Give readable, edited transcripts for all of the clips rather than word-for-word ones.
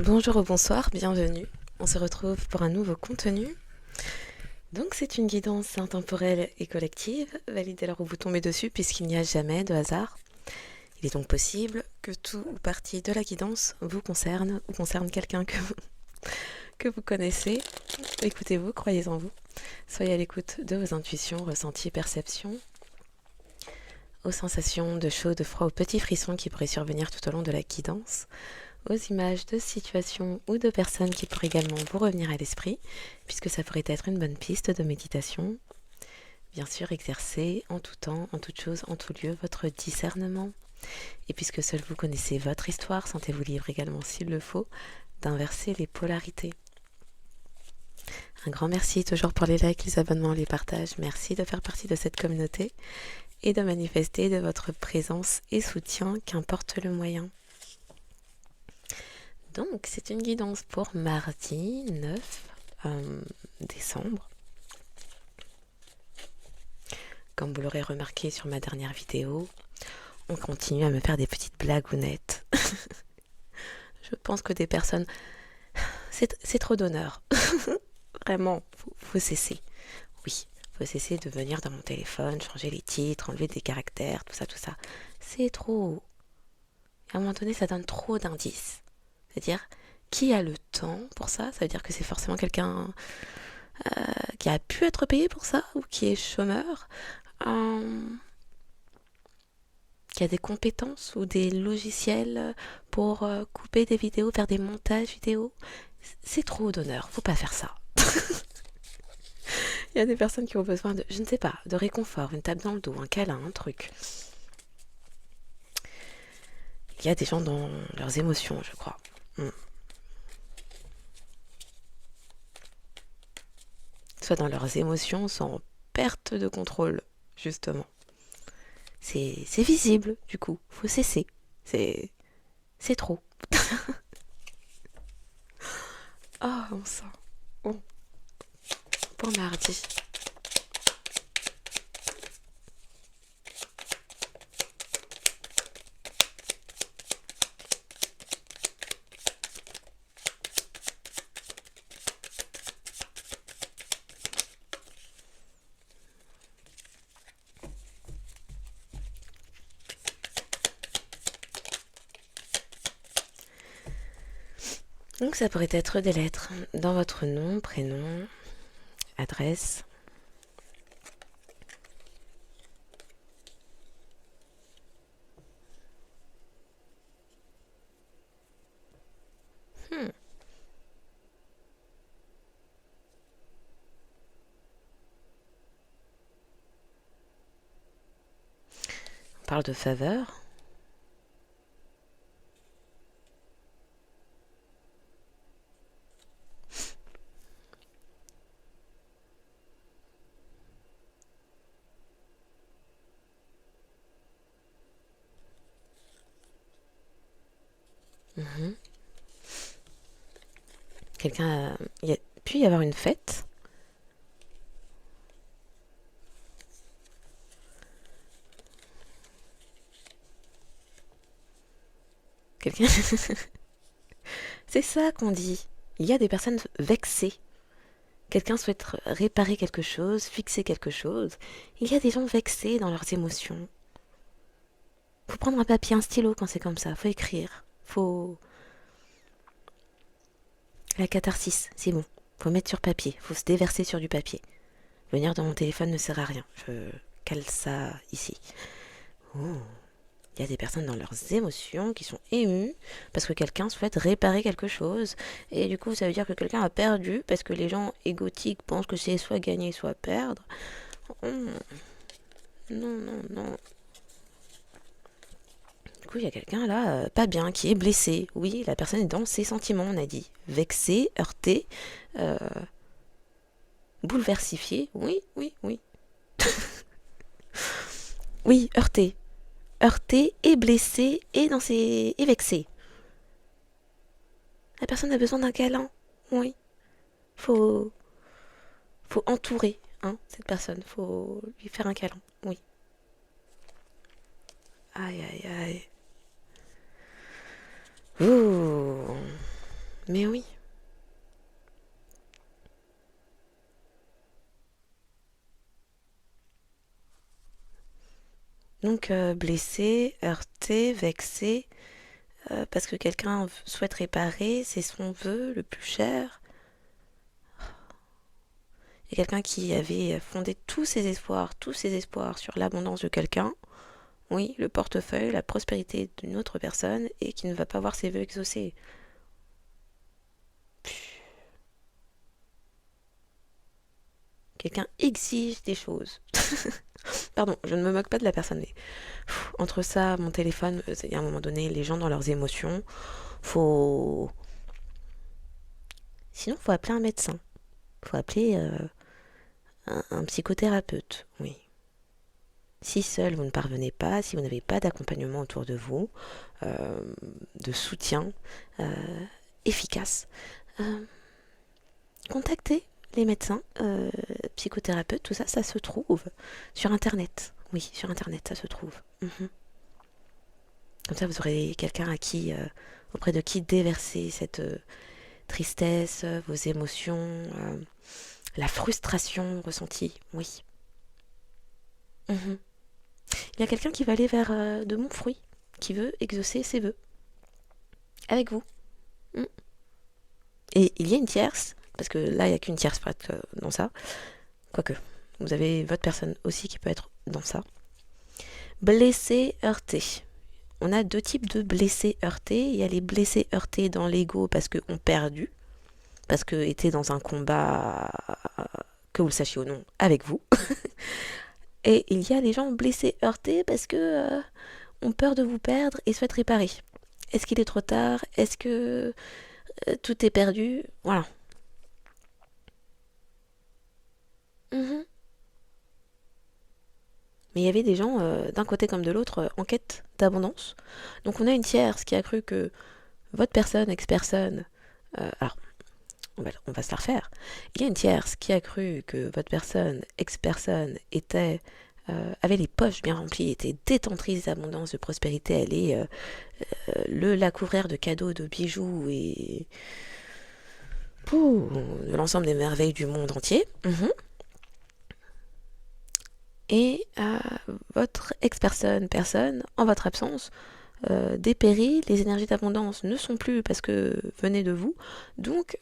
Bonjour ou bonsoir, bienvenue. On se retrouve pour un nouveau contenu. Donc c'est une guidance intemporelle et collective. Validez alors où vous tombez dessus puisqu'il n'y a jamais de hasard. Il est donc possible que tout ou partie de la guidance vous concerne ou concerne quelqu'un que vous connaissez. Écoutez-vous, croyez en vous. Soyez à l'écoute de vos intuitions, ressentis, perceptions, aux sensations de chaud, de froid, aux petits frissons qui pourraient survenir tout au long de la guidance, aux images de situations ou de personnes qui pourraient également vous revenir à l'esprit, puisque ça pourrait être une bonne piste de méditation. Bien sûr, exercez en tout temps, en toute chose, en tout lieu, votre discernement. Et puisque seul vous connaissez votre histoire, sentez-vous libre également, s'il le faut, d'inverser les polarités. Un grand merci toujours pour les likes, les abonnements, les partages. Merci de faire partie de cette communauté et de manifester de votre présence et soutien, qu'importe le moyen. Donc, c'est une guidance pour mardi 9 décembre. Comme vous l'aurez remarqué sur ma dernière vidéo, on continue à me faire des petites blagounettes. Je pense que des personnes... C'est trop d'honneur. Vraiment, faut cesser. Oui, faut cesser de venir dans mon téléphone, changer les titres, enlever des caractères, tout ça, tout ça. C'est trop. À un moment donné, ça donne trop d'indices. C'est-à-dire, qui a le temps pour ça? Ça veut dire que c'est forcément quelqu'un qui a pu être payé pour ça ou qui est chômeur, qui a des compétences ou des logiciels pour couper des vidéos, faire des montages vidéo. C'est trop d'honneur, faut pas faire ça. Il y a des personnes qui ont besoin de, je ne sais pas, de réconfort, une tape dans le dos, un câlin, un truc. Il y a des gens dans leurs émotions, je crois. Soit dans leurs émotions, soit en perte de contrôle, justement. C'est visible, du coup. Faut cesser. C'est trop. Oh, on sent. Bon, pour mardi. Donc ça pourrait être des lettres dans votre nom, prénom, adresse. On parle de faveur. Quelqu'un... Il y a pu y avoir une fête. Quelqu'un... C'est ça qu'on dit. Il y a des personnes vexées. Quelqu'un souhaite réparer quelque chose, fixer quelque chose. Il y a des gens vexés dans leurs émotions. Faut prendre un papier, un stylo quand c'est comme ça. Faut écrire. Faut... La catharsis, c'est bon. Faut mettre sur papier. Faut se déverser sur du papier. Venir dans mon téléphone ne sert à rien. Je cale ça ici. Oh. Il y a des personnes dans leurs émotions qui sont émues parce que quelqu'un souhaite réparer quelque chose. Et du coup, ça veut dire que quelqu'un a perdu parce que les gens égotiques pensent que c'est soit gagner, soit perdre. Non, non, non. Du coup, il y a quelqu'un là, pas bien, qui est blessé. Oui, la personne est dans ses sentiments, on a dit. Vexé, heurté, bouleversifié. Oui, oui, oui. Oui, heurté. Heurté et blessé et vexé. La personne a besoin d'un câlin. Oui. Faut, faut entourer, hein, cette personne. Faut lui faire un câlin. Oui. Aïe, aïe, aïe. Ouh. Mais oui. Donc, blessé, heurté, vexé, parce que quelqu'un souhaite réparer, c'est son vœu le plus cher. Et quelqu'un qui avait fondé tous ses espoirs sur l'abondance de quelqu'un, oui, le portefeuille, la prospérité d'une autre personne, et qui ne va pas voir ses vœux exaucés. Quelqu'un exige des choses. Pardon, je ne me moque pas de la personne, mais entre ça, mon téléphone, il y a un moment donné, les gens dans leurs émotions, faut... Sinon, faut appeler un médecin. Faut appeler un psychothérapeute, oui. Si seul vous ne parvenez pas, si vous n'avez pas d'accompagnement autour de vous, euh, de soutien efficace, euh, contactez les médecins, psychothérapeutes, tout ça, ça se trouve sur Internet. Oui, sur Internet, ça se trouve. Mhm. Comme ça, vous aurez quelqu'un à qui, auprès de qui déverser cette tristesse, vos émotions, la frustration ressentie. Oui. Mhm. Il y a quelqu'un qui va aller vers de bons fruits, qui veut exaucer ses vœux avec vous. Mm. Et il y a une tierce, parce que là, il n'y a qu'une tierce presque dans ça. Quoique, vous avez votre personne aussi qui peut être dans ça. Blessé, heurté. On a deux types de blessés heurtés. Il y a les blessés heurtés dans l'ego parce qu'on perdu, parce que étaient dans un combat, que vous le sachiez ou non, avec vous. Et il y a les gens blessés heurtés parce que ont peur de vous perdre et souhaitent réparer. Est-ce qu'il est trop tard? Est-ce que tout est perdu? Voilà. Mhm. Mais il y avait des gens, d'un côté comme de l'autre, en quête d'abondance. Donc on a une tierce qui a cru que votre personne, ex-personne, alors on va se la refaire. Il y a une tierce qui a cru que votre personne, ex-personne, avait les poches bien remplies, était détentrice d'abondance, de prospérité, elle est la couvrir de cadeaux, de bijoux et pouh, de l'ensemble des merveilles du monde entier. Mhm. Et votre personne, en votre absence, dépérit, les énergies d'abondance ne sont plus parce que venaient de vous, donc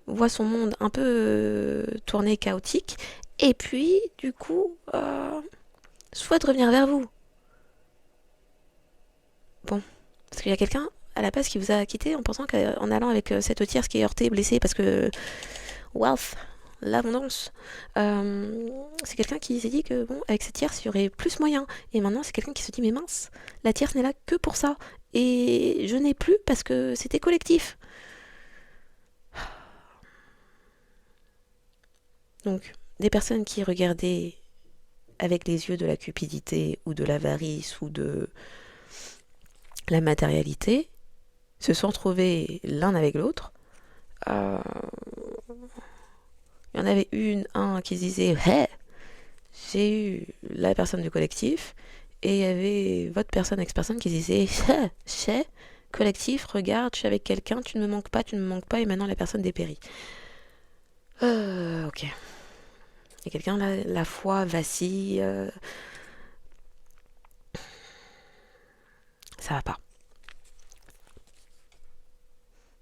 voit son monde un peu tourné chaotique, et puis du coup souhaite revenir vers vous. Bon, parce qu'il y a quelqu'un à la base qui vous a quitté en pensant qu'en allant avec cette tierce qui est heurtée, blessée, parce que wealth, l'abondance, c'est quelqu'un qui s'est dit que bon, avec cette tierce, il y aurait plus moyen. Et maintenant, c'est quelqu'un qui se dit, mais mince, la tierce n'est là que pour ça. Et je n'ai plus parce que c'était collectif. Donc, des personnes qui regardaient avec les yeux de la cupidité ou de l'avarice ou de la matérialité se sont trouvés l'un avec l'autre. Euh, il y en avait un qui se disait hey, j'ai eu la personne du collectif, et il y avait votre personne, ex-personne, qui disait hey, collectif, regarde, je suis avec quelqu'un, tu ne me manques pas, tu ne me manques pas, et maintenant la personne dépérit. Ok. Il y a quelqu'un là, la foi vacille, ça va pas.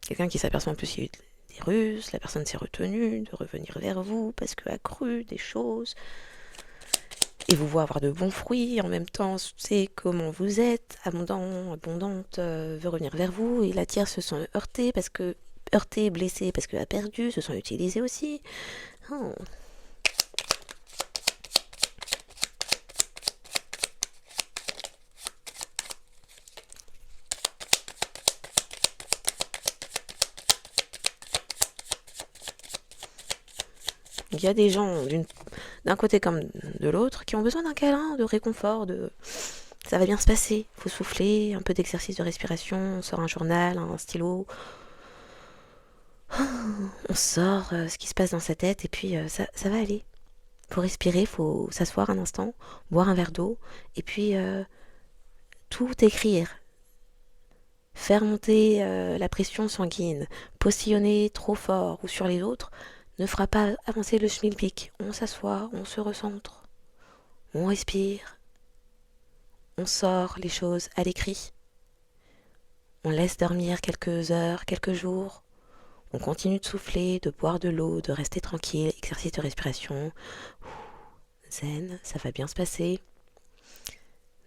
Quelqu'un qui s'aperçoit en plus qu'il y a eu des ruses, la personne s'est retenue de revenir vers vous parce qu'elle a cru des choses et vous voit avoir de bons fruits, en même temps sait comment vous êtes, abondante, veut revenir vers vous, et la tierce se sent heurtée parce que heurtée, blessée parce qu'elle a perdu, se sent utilisée aussi. Oh. Il y a des gens d'un côté comme de l'autre qui ont besoin d'un câlin, de réconfort, de ça va bien se passer. Il faut souffler, un peu d'exercice de respiration, on sort un journal, un stylo, on sort ce qui se passe dans sa tête, et puis ça va aller. Faut respirer, faut s'asseoir un instant, boire un verre d'eau, et puis tout écrire. Faire monter la pression sanguine, postillonner trop fort ou sur les autres ne fera pas avancer le schmilblick. On s'assoit, on se recentre, on respire, on sort les choses à l'écrit, on laisse dormir quelques heures, quelques jours, on continue de souffler, de boire de l'eau, de rester tranquille, exercice de respiration. Zen, ça va bien se passer.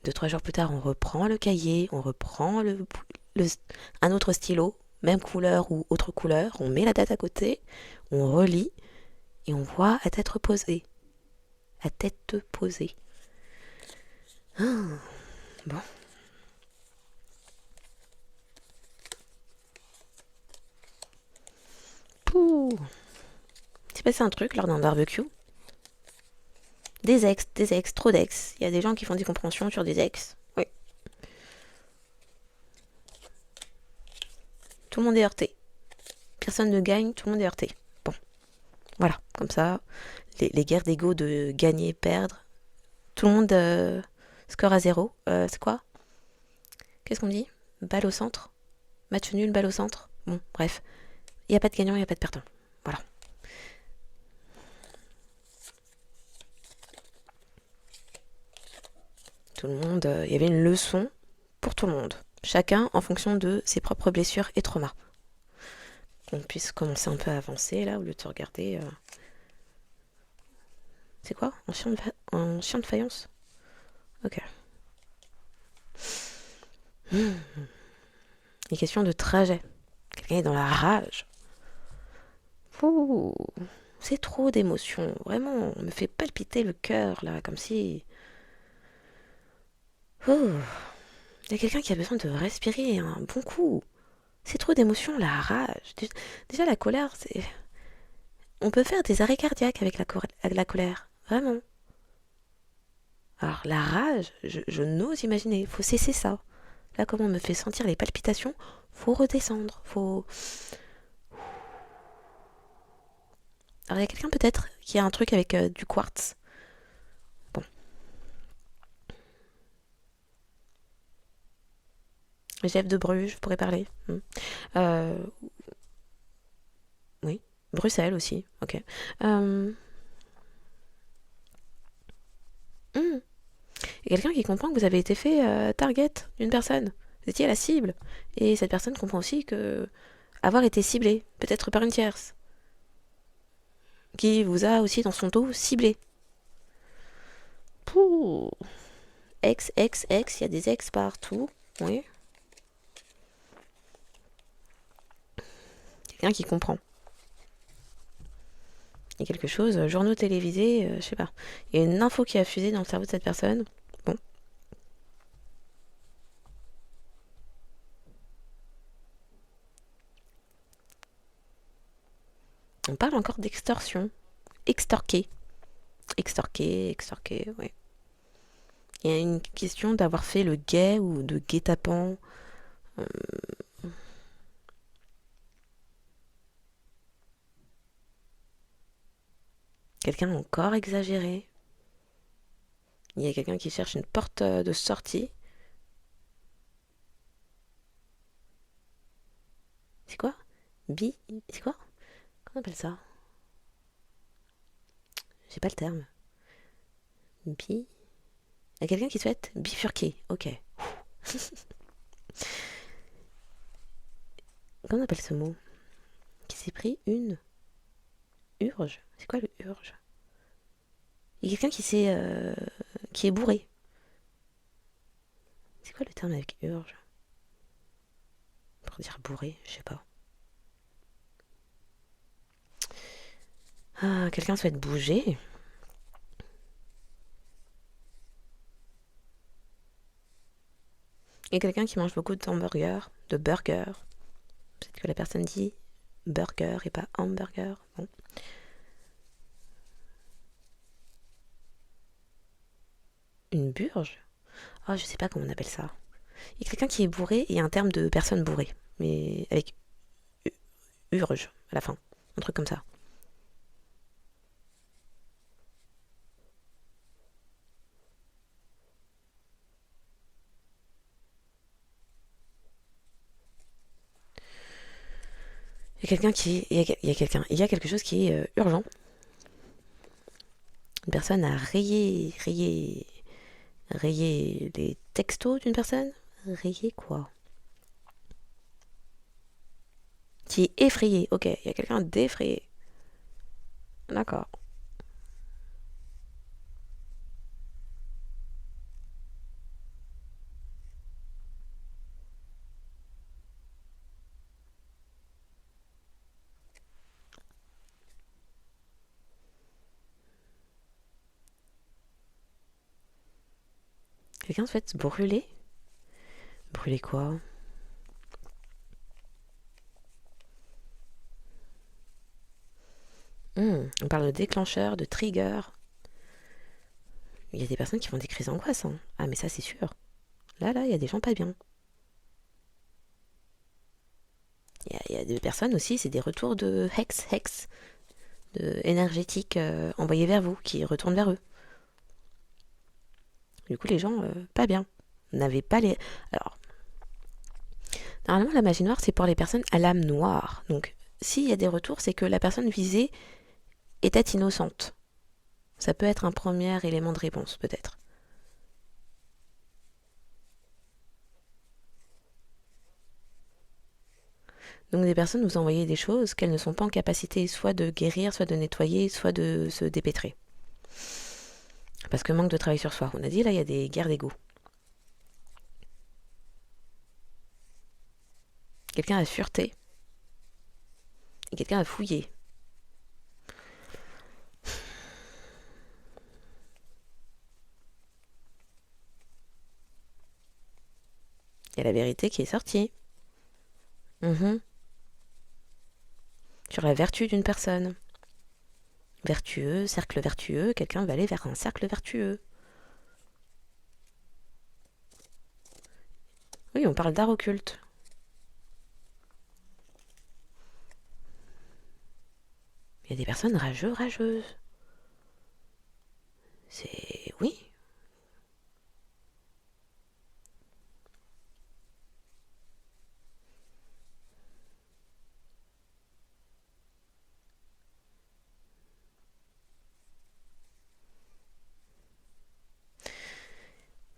2, 3 jours plus tard, on reprend le cahier, on reprend le- un autre stylo, même couleur ou autre couleur, on met la date à côté, on relit et on voit à tête reposée. À tête posée. Ah, bon. Pouh. C'est passé un truc lors d'un barbecue. Des ex, trop d'ex. Il y a des gens qui font des compréhensions sur des ex. Oui. Tout le monde est heurté. Personne ne gagne, tout le monde est heurté. Bon, voilà, comme ça, les guerres d'ego de gagner, perdre, tout le monde score à 0. C'est quoi? Qu'est-ce qu'on dit? Balle au centre? Match nul, balle au centre? Bon, bref. Il n'y a pas de gagnant, il n'y a pas de perdant. Voilà. Tout le monde, il y avait une leçon pour tout le monde. Chacun en fonction de ses propres blessures et traumas. Qu'on puisse commencer un peu à avancer là, au lieu de se regarder. C'est quoi? En chien de faïence? Ok. Les questions de trajet. Quelqu'un est dans la rage. Ouh, c'est trop d'émotions. Vraiment, on me fait palpiter le cœur là, comme si. Ouh, il y a quelqu'un qui a besoin de respirer un bon coup. C'est trop d'émotions, la rage. Déjà, la colère, c'est. On peut faire des arrêts cardiaques avec la colère. Vraiment. Alors, la rage, je n'ose imaginer. Faut cesser ça. Là, comme on me fait sentir les palpitations, faut redescendre. Faut. Alors, il y a quelqu'un peut-être qui a un truc avec du quartz. Bon. Jeff de Bruges, je pourrais parler. Euh, oui. Bruxelles aussi. Ok. Euh, hmm. Il y a quelqu'un qui comprend que vous avez été fait target d'une personne. Vous étiez la cible. Et cette personne comprend aussi que avoir été ciblé, peut-être par une tierce, qui vous a aussi dans son dos ciblé. Pouh. Ex, ex, ex, il y a des ex partout. Oui. Quelqu'un qui comprend. Il y a quelque chose, journaux télévisés, je sais pas. Il y a une info qui a fusé dans le cerveau de cette personne. Bon. On parle encore d'extorsion. Extorquer. Extorquer, extorquer, oui. Il y a une question d'avoir fait le guet ou de guet-apens. Euh, Quelqu'un encore exagéré. Il y a quelqu'un qui cherche une porte de sortie. C'est quoi? C'est quoi? Comment on appelle ça? J'ai pas le terme. Il y a quelqu'un qui souhaite bifurquer. Ok. Comment on appelle ce mot? Qui s'est pris une urge. C'est quoi le urge? Il y a quelqu'un qui est bourré. C'est quoi le terme avec urge? Pour dire bourré, je sais pas. Ah, quelqu'un souhaite bouger. Il y a quelqu'un qui mange beaucoup d'hamburgers, de burgers. Peut-être que la personne dit burger et pas hamburger. Bon. Une burge? Oh, je sais pas comment on appelle ça. Il y a quelqu'un qui est bourré et il y a un terme de personne bourrée. Mais avec urge à la fin. Un truc comme ça. Il y a quelqu'un qui... Il y a quelque chose qui est urgent. Une personne a rayé les textos d'une personne. Rayé quoi? Qui est effrayé. Ok, il y a quelqu'un d'effrayé. D'accord. Quelqu'un se fait brûler. Brûler quoi? On parle de déclencheur, de trigger. Il y a des personnes qui font des crises d'angoisse. Hein. Ah mais ça c'est sûr. Là, il y a des gens pas bien. Il y a des personnes aussi, c'est des retours de hex, de énergétiques envoyés vers vous, qui retournent vers eux. Du coup, les gens, pas bien. N'avaient pas les... Alors, normalement, la magie noire, c'est pour les personnes à l'âme noire. Donc, s'il y a des retours, c'est que la personne visée était innocente. Ça peut être un premier élément de réponse, peut-être. Donc, des personnes vous envoyez des choses qu'elles ne sont pas en capacité soit de guérir, soit de nettoyer, soit de se dépêtrer. Parce que manque de travail sur soi. On a dit, là, il y a des guerres d'ego. Quelqu'un a fureté. Et quelqu'un a fouillé. Il y a la vérité qui est sortie. Mhm. Sur la vertu d'une personne. Vertueux, cercle vertueux, quelqu'un va aller vers un cercle vertueux. Oui, on parle d'art occulte. Il y a des personnes rageuses. C'est... Oui.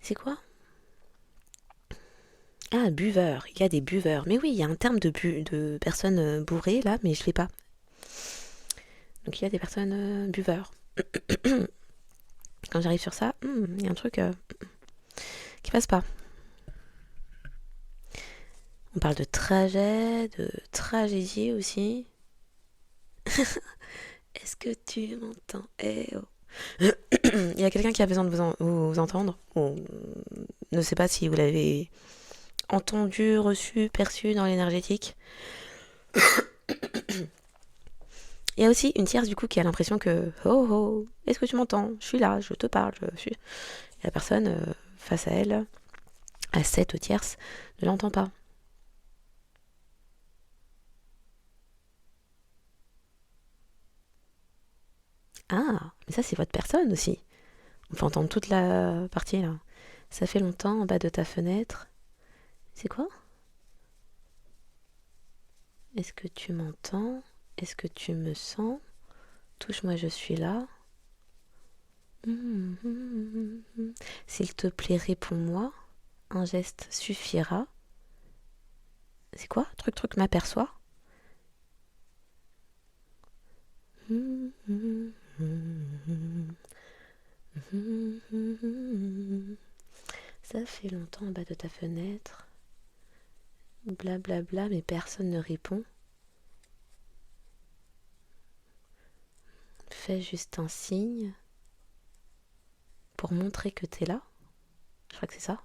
C'est quoi? Ah, buveur. Il y a des buveurs. Mais oui, il y a un terme de personnes bourrées, là, mais je l'ai pas. Donc il y a des personnes buveurs. Quand j'arrive sur ça, il y a un truc qui passe pas. On parle de trajet, de tragédie aussi. Est-ce que tu m'entends? Eh oh. Il y a quelqu'un qui a besoin de vous entendre. On ne sait pas si vous l'avez entendu, reçu, perçu dans l'énergétique. Il y a aussi une tierce du coup qui a l'impression que oh oh, est-ce que tu m'entends? Je suis là, je te parle, je suis. Et la personne face à elle, à cette tierce, ne l'entend pas. Ah, mais ça c'est votre personne aussi. On peut entendre toute la partie là. Ça fait longtemps en bas de ta fenêtre. C'est quoi? Est-ce que tu m'entends? Est-ce que tu me sens? Touche-moi, je suis là. S'il te plaît, réponds-moi. Un geste suffira. C'est quoi? Truc, m'aperçoit. Ça fait longtemps en bas de ta fenêtre. Blablabla, bla bla, mais personne ne répond. Fais juste un signe pour montrer que t'es là. Je crois que c'est ça.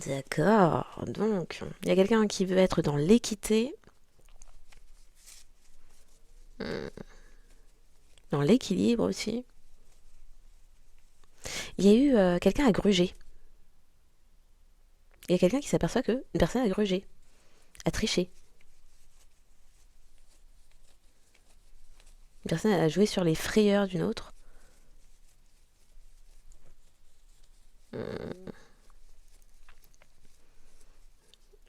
D'accord. Donc, il y a quelqu'un qui veut être dans l'équité, dans l'équilibre aussi. Il y a eu quelqu'un à gruger. Il y a quelqu'un qui s'aperçoit que une personne a grugé, a triché. Une personne a joué sur les frayeurs d'une autre.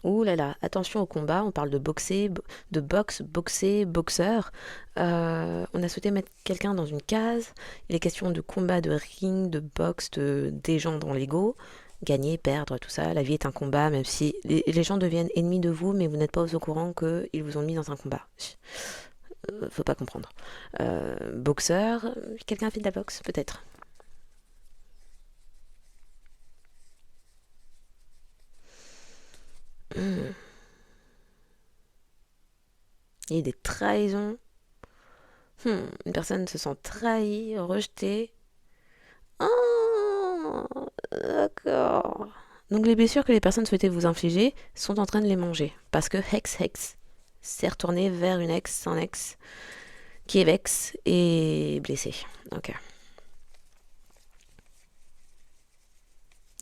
Ouh là là, attention au combat, on parle de boxer, de boxe, boxer, boxeur. On a souhaité mettre quelqu'un dans une case. Il est question de combat, de ring, de boxe, des gens dans l'ego. Gagner, perdre, tout ça. La vie est un combat, même si les gens deviennent ennemis de vous, mais vous n'êtes pas au courant qu'ils vous ont mis dans un combat. Faut pas comprendre. Boxeur, quelqu'un a fait de la boxe, peut-être. Hmm. Il y a des trahisons. Une personne se sent trahie, rejetée. Oh, d'accord. Donc les blessures que les personnes souhaitaient vous infliger sont en train de les manger. Parce que Hex s'est retourné vers une ex, un ex, qui est vex et blessé. Ok.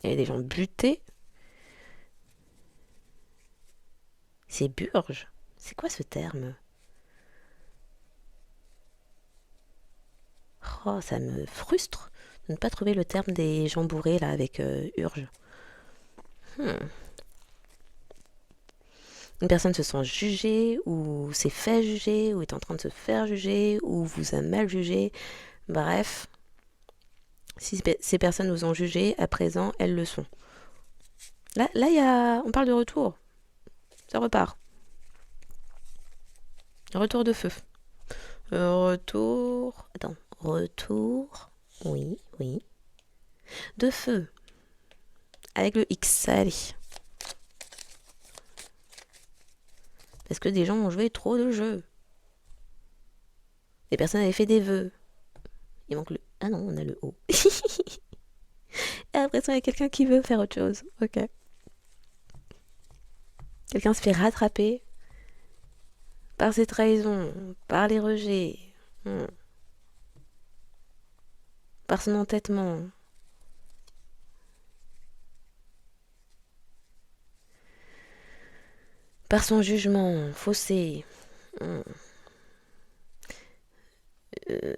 Il y a des gens butés. C'est burge. C'est quoi ce terme? Oh, ça me frustre de ne pas trouver le terme des gens bourrés là avec urge. Hmm. Une personne se sent jugée, ou s'est fait juger, ou est en train de se faire juger, ou vous a mal jugé. Bref, si ces personnes vous ont jugé, à présent, elles le sont. On parle de retour. Ça repart. Retour de feu. Retour. Attends. Retour. Oui, oui. De feu. Avec le X. Allez. Parce que des gens ont joué trop de jeux. Les personnes avaient fait des vœux. Il manque le... Ah non, on a le O. Et après ça, il y a quelqu'un qui veut faire autre chose. Ok. Quelqu'un se fait rattraper par ses trahisons, par les rejets, par son entêtement. Par son jugement faussé. Il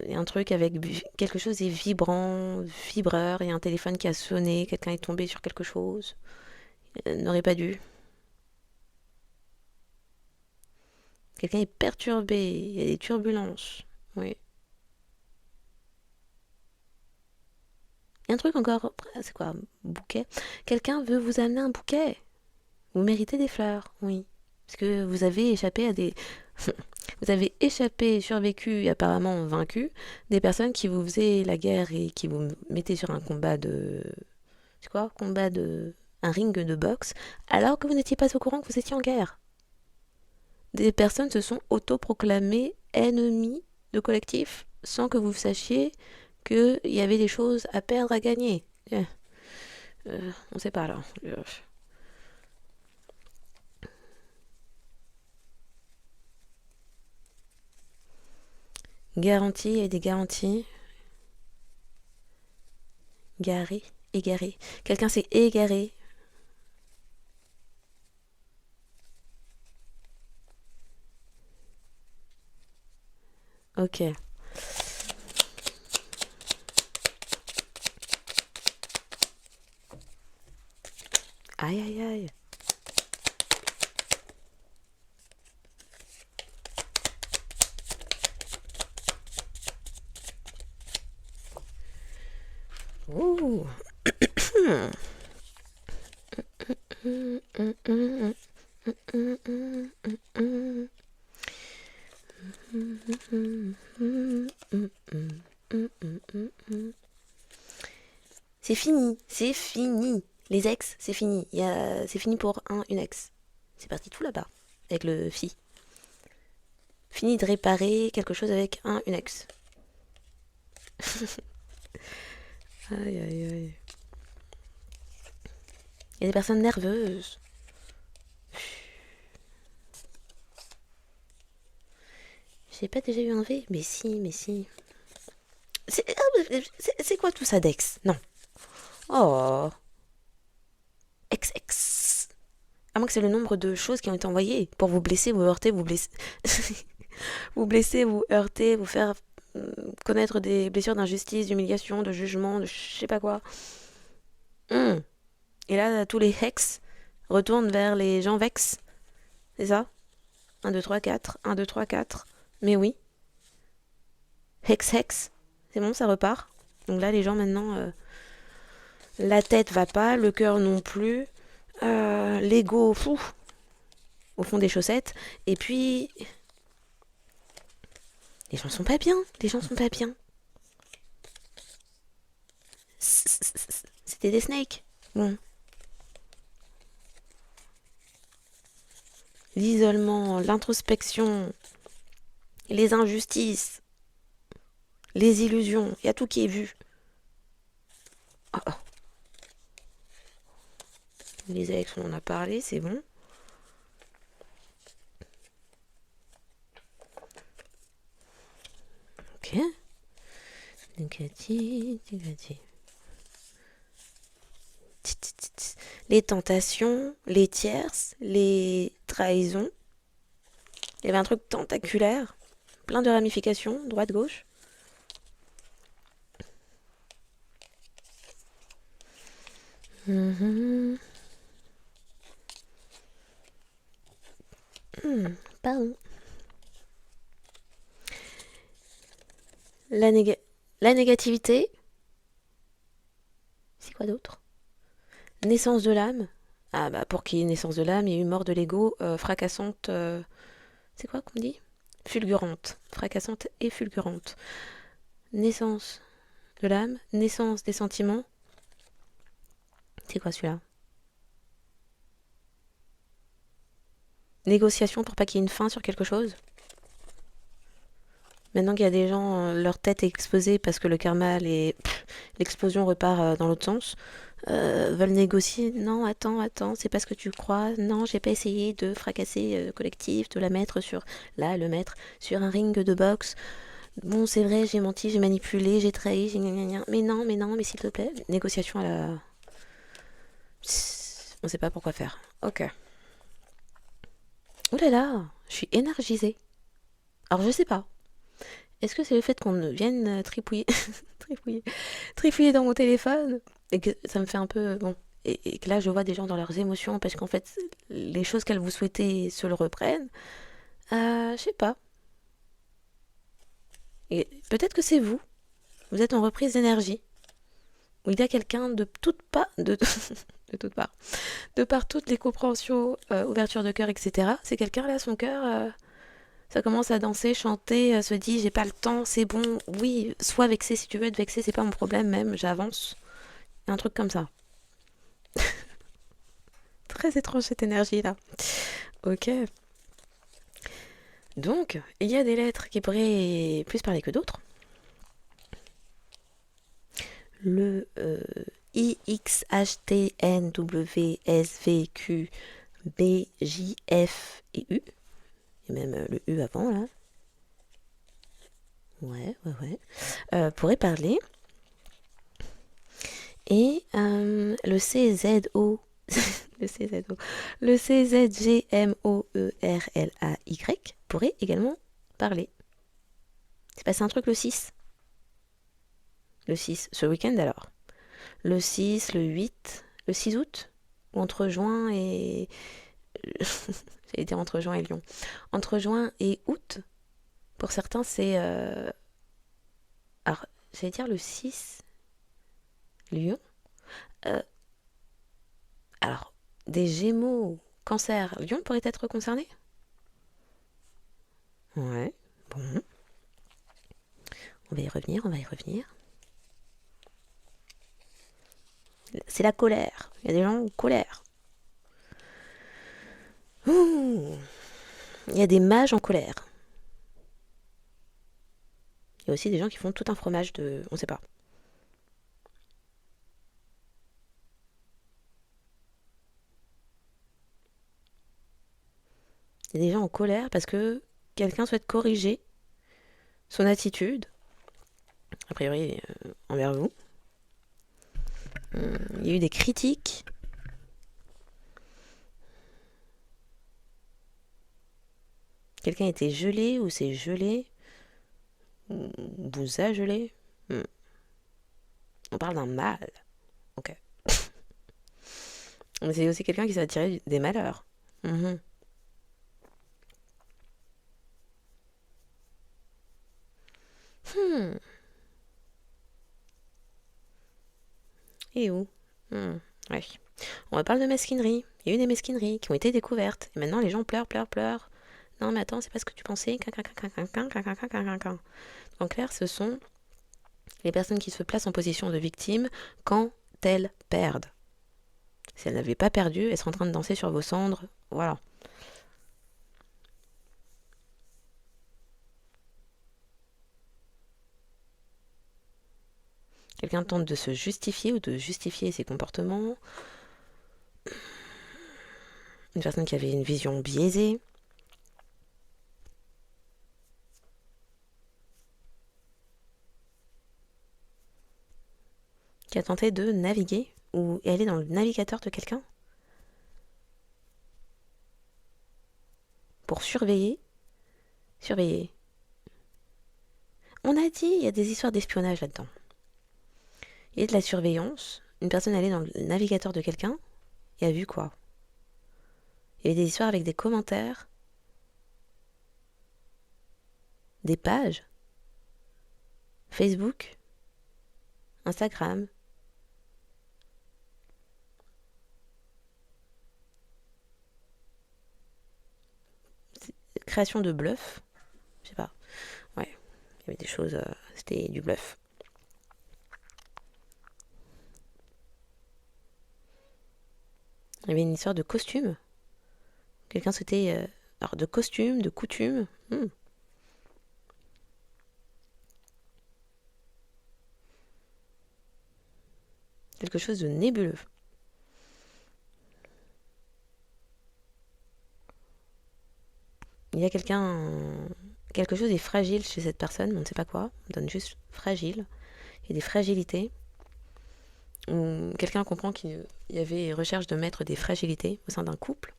y a un truc avec quelque chose est vibrant, vibreur, il y a un téléphone qui a sonné, quelqu'un est tombé sur quelque chose. N'aurait pas dû. Quelqu'un est perturbé, il y a des turbulences. Oui. Il y a un truc encore, c'est quoi, bouquet? Quelqu'un veut vous amener un bouquet. Vous méritez des fleurs, oui. Parce que vous avez échappé à des... vous avez échappé, survécu et apparemment vaincu des personnes qui vous faisaient la guerre et qui vous mettaient sur un combat de... C'est quoi? Combat de... Un ring de boxe, alors que vous n'étiez pas au courant que vous étiez en guerre. Des personnes se sont autoproclamées ennemies de collectif sans que vous sachiez qu'il y avait des choses à perdre, à gagner. On sait pas là. Garantie et des garanties. Garé, égaré. Quelqu'un s'est égaré. Ok. Aïe aïe aïe. Ouh. C'est fini, c'est fini. Les ex, c'est fini. C'est fini pour une ex. C'est parti tout là-bas, avec le fi. Fini de réparer quelque chose avec une ex. Aïe aïe aïe. Il y a des personnes nerveuses. J'ai pas déjà eu un V? Mais si, mais si. C'est quoi tout ça, Dex? Non. Oh. XX. À moins que c'est le nombre de choses qui ont été envoyées pour vous blesser, vous heurter, vous blesser. vous blesser, vous heurter, vous faire connaître des blessures d'injustice, d'humiliation, de jugement, de je sais pas quoi. Et là, tous les hex Retourne vers les gens vex. C'est ça? 1, 2, 3, 4. 1, 2, 3, 4. Mais oui. Hex, hex. C'est bon, ça repart. Donc là, les gens maintenant, la tête va pas, le cœur non plus. L'ego, fou, au fond des chaussettes. Et puis, les gens sont pas bien. Les gens sont pas bien. C'était des snakes. Bon. L'isolement, l'introspection, les injustices, les illusions. Il y a tout qui est vu. Oh, oh. Les ex, on en a parlé, c'est bon. Ok. Négatif, négatif. Les tentations, les tierces, les trahisons. Il y avait un truc tentaculaire, plein de ramifications, droite-gauche. Pardon. La, la négativité. C'est quoi d'autre? Naissance de l'âme. Ah bah pour qu'il y ait naissance de l'âme, il y a eu mort de l'ego, fracassante. C'est quoi qu'on dit? Fulgurante. Fracassante et fulgurante. Naissance de l'âme, naissance des sentiments. C'est quoi celui-là? Négociation pour pas qu'il y ait une fin sur quelque chose. Maintenant qu'il y a des gens, leur tête est exposée parce que le karma, l'explosion repart dans l'autre sens, veulent négocier. Non, attends, attends, c'est pas ce que tu crois. Non, j'ai pas essayé de fracasser collectif, de la mettre sur, là, le mettre sur un ring de boxe. Bon, c'est vrai, j'ai menti, j'ai manipulé, j'ai trahi, j'ai gna gna gna. Mais non, mais s'il te plaît. Négociation à la. On sait pas pourquoi faire. Ok. Oh là là, je suis énergisée. Alors je sais pas. Est-ce que c'est le fait qu'on vienne tripouiller, tripouiller, tripouiller dans mon téléphone et que ça me fait un peu bon et que là je vois des gens dans leurs émotions parce qu'en fait les choses qu'elles vous souhaitaient se le reprennent. Je sais pas. Et peut-être que c'est vous. Vous êtes en reprise d'énergie. Où il y a quelqu'un de toute part, de toute part, de par toutes les compréhensions, ouverture de cœur, etc. C'est quelqu'un là, son cœur. Ça commence à danser, chanter, se dit j'ai pas le temps, c'est bon, oui, sois vexé si tu veux être vexé, c'est pas mon problème même, j'avance. Un truc comme ça. Très étrange cette énergie-là. Ok. Donc, il y a des lettres qui pourraient plus parler que d'autres. Le I, X, H, T, N, W, S, V, Q, B, J, F et U. Et même le U avant, là. Ouais. Pourrait parler. Et le C, Z, O. le CZO. Le CZGMOERLAY pourrait également parler. C'est passé un truc le 6. Le 6, ce week-end alors. Le 6, le 8, le 6 août. Ou entre juin et. J'allais dire entre juin et Lyon. Entre juin et août, pour certains, c'est. Alors, j'allais dire le 6, Lyon. Euh, alors, des Gémeaux, Cancer, Lyon pourrait être concerné. Ouais, bon. On va y revenir, on va y revenir. C'est la colère. Il y a des gens en colère. Ouh. Il y a des mages en colère. Il y a aussi des gens qui font tout un fromage de. On sait pas. Il y a des gens en colère parce que quelqu'un souhaite corriger son attitude, a priori envers vous. Il y a eu des critiques. Quelqu'un a été gelé ou s'est gelé. Ou vous a gelé. On parle d'un mal. Ok. Mais c'est aussi quelqu'un qui s'est attiré des malheurs. Mhm. Hmm. Et où? Hmm. Ouais. On reparle de mesquinerie. Il y a eu des mesquineries qui ont été découvertes. Et maintenant, les gens pleurent, pleurent, pleurent. Non, mais attends, c'est pas ce que tu pensais. En clair, ce sont les personnes qui se placent en position de victime quand elles perdent. Si elles n'avaient pas perdu, elles seraient en train de danser sur vos cendres. Voilà. Quelqu'un tente de se justifier ou de justifier ses comportements. Une personne qui avait une vision biaisée. Qui a tenté de naviguer ou aller dans le navigateur de quelqu'un pour surveiller. Surveiller. On a dit, il y a des histoires d'espionnage là-dedans. Il y a de la surveillance. Une personne allait dans le navigateur de quelqu'un et a vu quoi? Il y avait des histoires avec des commentaires, des pages, Facebook, Instagram. Création de bluff. Je sais pas. Ouais, il y avait des choses, c'était du bluff. Il y avait une histoire de costume. Quelqu'un souhaitait... alors, de costume, de coutume. Quelque chose de nébuleux. Il y a quelque chose est fragile chez cette personne, mais on ne sait pas quoi. On donne juste fragile. Il y a des fragilités. Ou quelqu'un comprend qu'il y avait recherche de mettre des fragilités au sein d'un couple.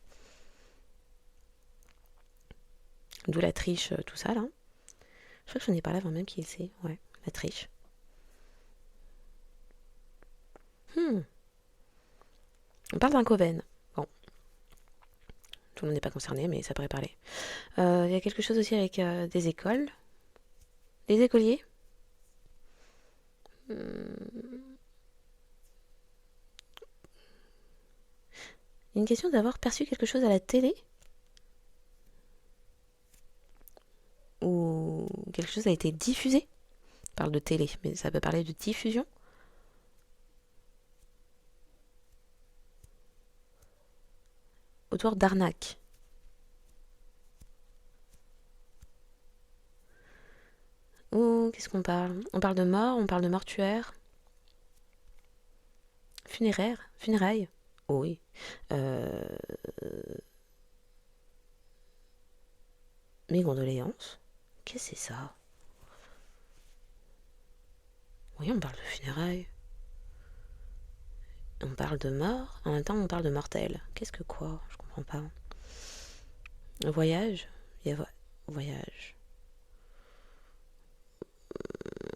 D'où la triche, tout ça là. Je crois que j'en ai parlé avant même qu'il sait. Ouais, la triche. On parle d'un coven. Bon, tout le monde n'est pas concerné, mais ça pourrait parler. Il y a quelque chose aussi avec des écoles. Des écoliers. Une question d'avoir perçu quelque chose à la télé. Ou quelque chose a été diffusé. On parle de télé, mais ça peut parler de diffusion. Autour d'arnaque. Ou qu'est-ce qu'on parle? On parle de mort, on parle de mortuaire. Funéraire. Funérailles. Oh oui. Mes condoléances. Qu'est-ce que c'est ça? Oui, on parle de funérailles. On parle de mort, en même temps on parle de mortel. Qu'est-ce que quoi? Je comprends pas. Voyage. Il y a voyage.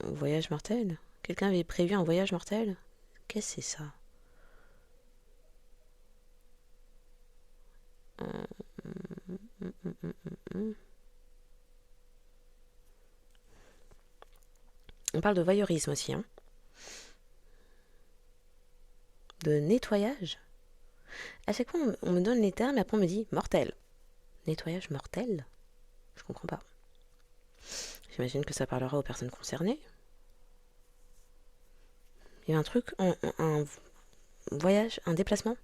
Voyage mortel. Quelqu'un avait prévu un voyage mortel? Qu'est-ce que c'est ça? On parle de voyeurisme aussi, hein. De nettoyage. À chaque fois, on me donne les termes et après on me dit mortel. Nettoyage mortel? Je comprends pas. J'imagine que ça parlera aux personnes concernées. Il y a un truc, un voyage, un déplacement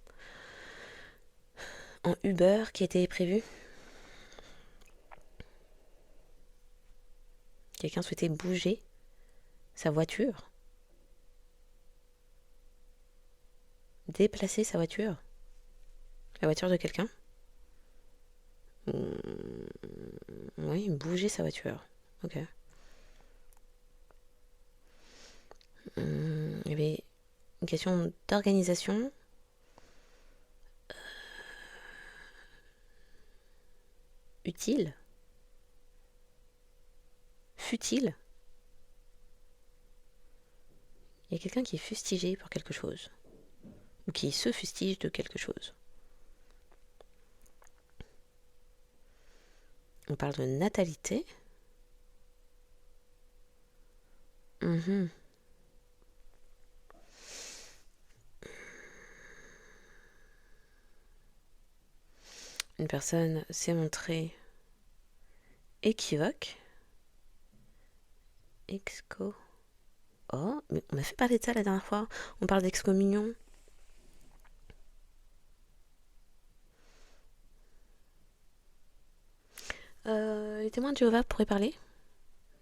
en Uber qui était prévu. Quelqu'un souhaitait bouger sa voiture. Déplacer sa voiture. La voiture de quelqu'un. Oui, bouger sa voiture. Ok. Il y avait une question d'organisation. Utile. Futile. Il y a quelqu'un qui est fustigé pour quelque chose. ou qui se fustige de quelque chose. On parle de natalité. Mhm. Une personne s'est montrée équivoque. Exco. Oh, mais on a fait parler de ça la dernière fois. On parle d'excommunion. Les témoins de Jéhovah pourraient parler.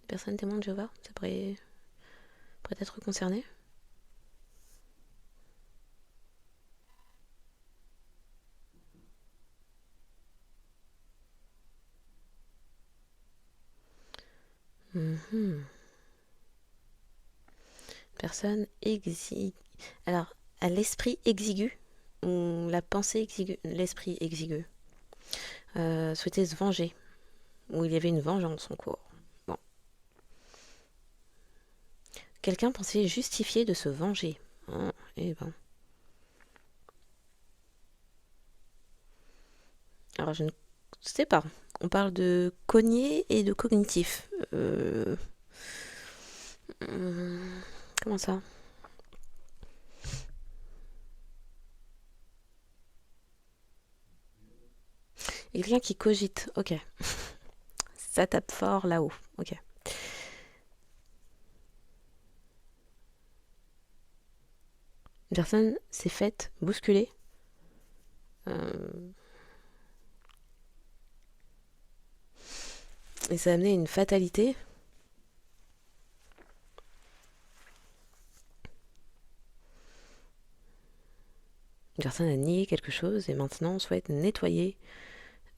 Les personnes témoins de Jéhovah, ça pourrait être concerné. Mhm. Personne exigue. Alors, à l'esprit exigu, ou la pensée exiguë, l'esprit exigu, souhaitait se venger, ou il y avait une vengeance en cours. Bon. Quelqu'un pensait justifier de se venger. Oh, eh ben. Alors, je ne sais pas. On parle de cogné et de cognitif. Comment ça? Il y a quelqu'un qui cogite. Ok. Ça tape fort là-haut. Ok. Une personne s'est faite bousculer. Et ça a amené une fatalité. Une personne a nié quelque chose et maintenant souhaite nettoyer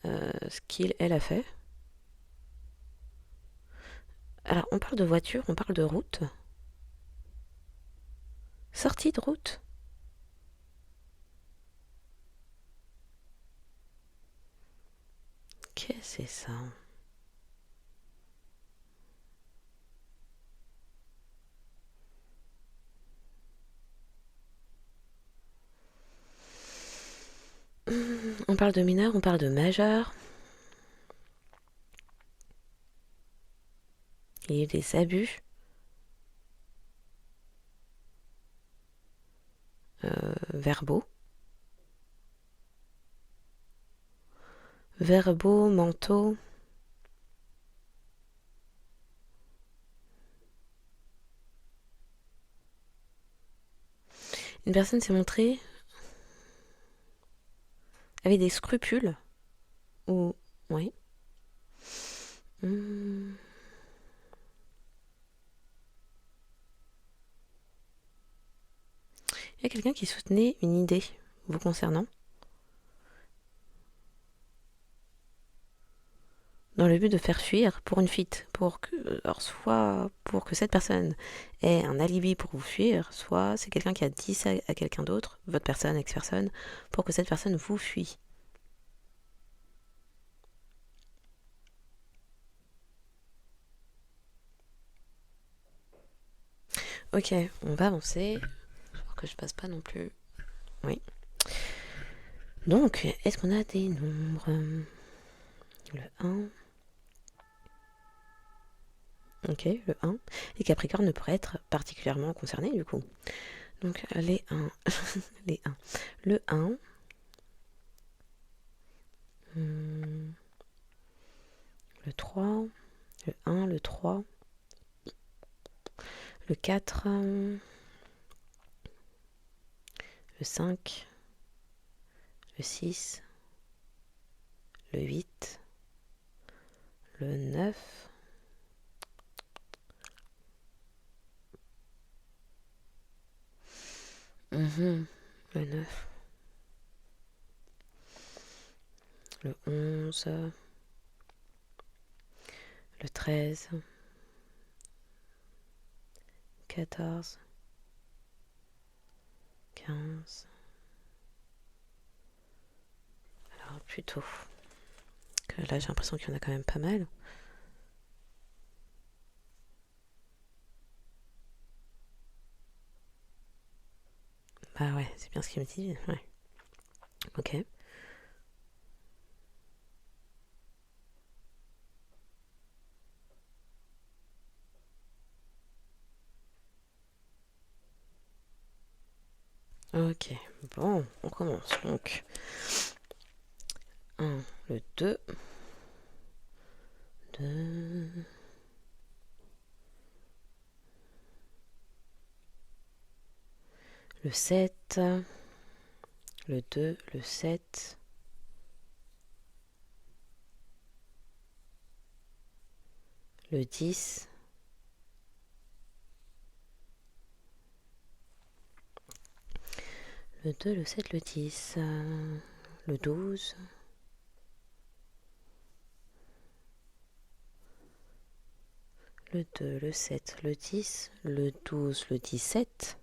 ce qu'il, elle a fait. Alors, on parle de voiture, on parle de route. Sortie de route. Qu'est-ce que c'est ça? On parle de mineur, on parle de majeur. Il y a eu des abus. Verbaux. Verbaux, mentaux. Une personne s'est montrée avec des scrupules. Ou. Oui. Il y a quelqu'un qui soutenait une idée vous concernant, dans le but de faire fuir pour une fuite, alors soit pour que cette personne ait un alibi pour vous fuir, soit c'est quelqu'un qui a dit ça à quelqu'un d'autre, votre personne, ex-personne, pour que cette personne vous fuit. Ok, on va avancer. Faut que je passe pas non plus. Oui. Donc, est-ce qu'on a des nombres? Le 1. Ok, le 1. Et Capricorne pourrait être particulièrement concerné du coup. Donc, les 1. les 1. Le 1. Le 3. Le 1, le 3. Le 4. Le 5. Le 6. Le 8. Le 9. Le 9. Le 11. Le 13. 14. 15. Alors plutôt que là j'ai l'impression qu'il y en a quand même pas mal. Bah ouais, c'est bien ce qu'il me dit. Ouais. Ok. Ok. Bon, on commence. Donc, 1, le 2, 2, le 7, le 2, le 7, le 10, le 2, le 7, le 10, le 12, le 2, le 7, le 10, le 12, le 17,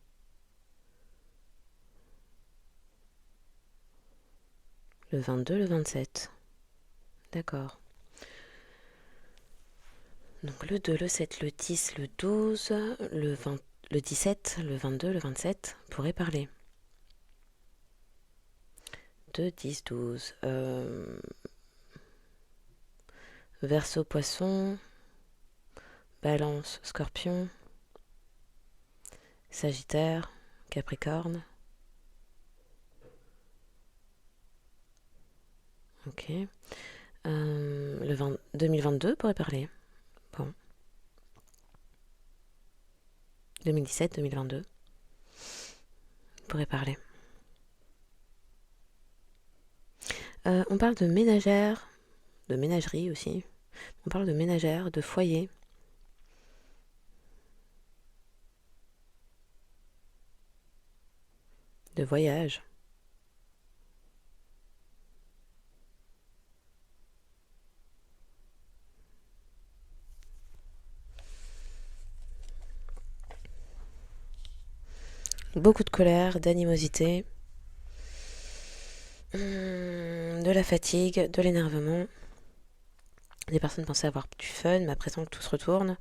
le 22, le 27. D'accord. Donc le 2, le 7, le 10, le 12, le 20, le 17, le 22, le 27 pourraient parler. 2, 10, 12. Verseau, poisson, balance, scorpion, sagittaire, capricorne. Ok. Le 2022 pourrait parler. Bon. 2017, 2022 pourrait parler. On parle de ménagère, de ménagerie aussi. On parle de ménagère, de foyer. De voyage. Beaucoup de colère, d'animosité, de la fatigue, de l'énervement. Des personnes pensaient avoir du fun, mais à présent que tout se retourne,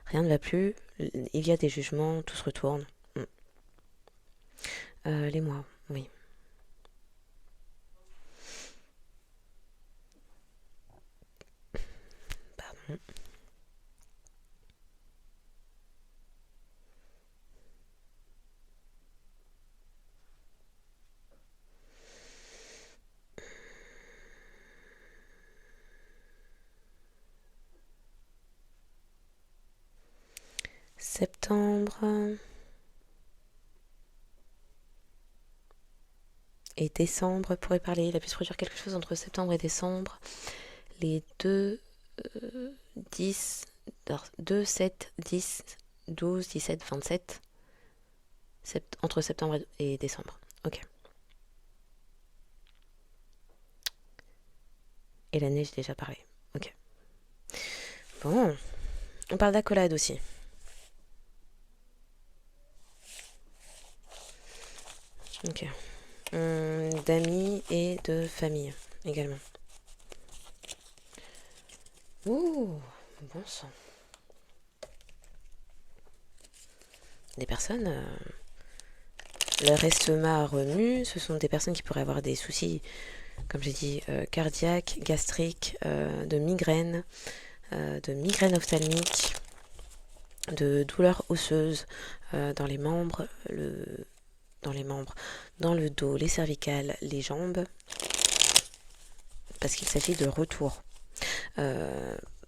rien ne va plus. Il y a des jugements, tout se retourne. Les mois, oui. Pardon. Septembre et décembre pourrait parler. Il a pu se produire quelque chose entre septembre et décembre. Les 2, 10, 2, 7, 10, 12, 17, 27. Entre septembre et décembre. Ok. Et l'année, j'ai déjà parlé. Ok. Bon. On parle d'accolade aussi. Ok. D'amis et de famille également. Ouh, bon sang. Des personnes, leur estomac remue, ce sont des personnes qui pourraient avoir des soucis, comme j'ai dit, cardiaques, gastriques, de migraines ophtalmiques, de douleurs osseuses dans les membres, dans le dos, les cervicales, les jambes, parce qu'il s'agit de retour.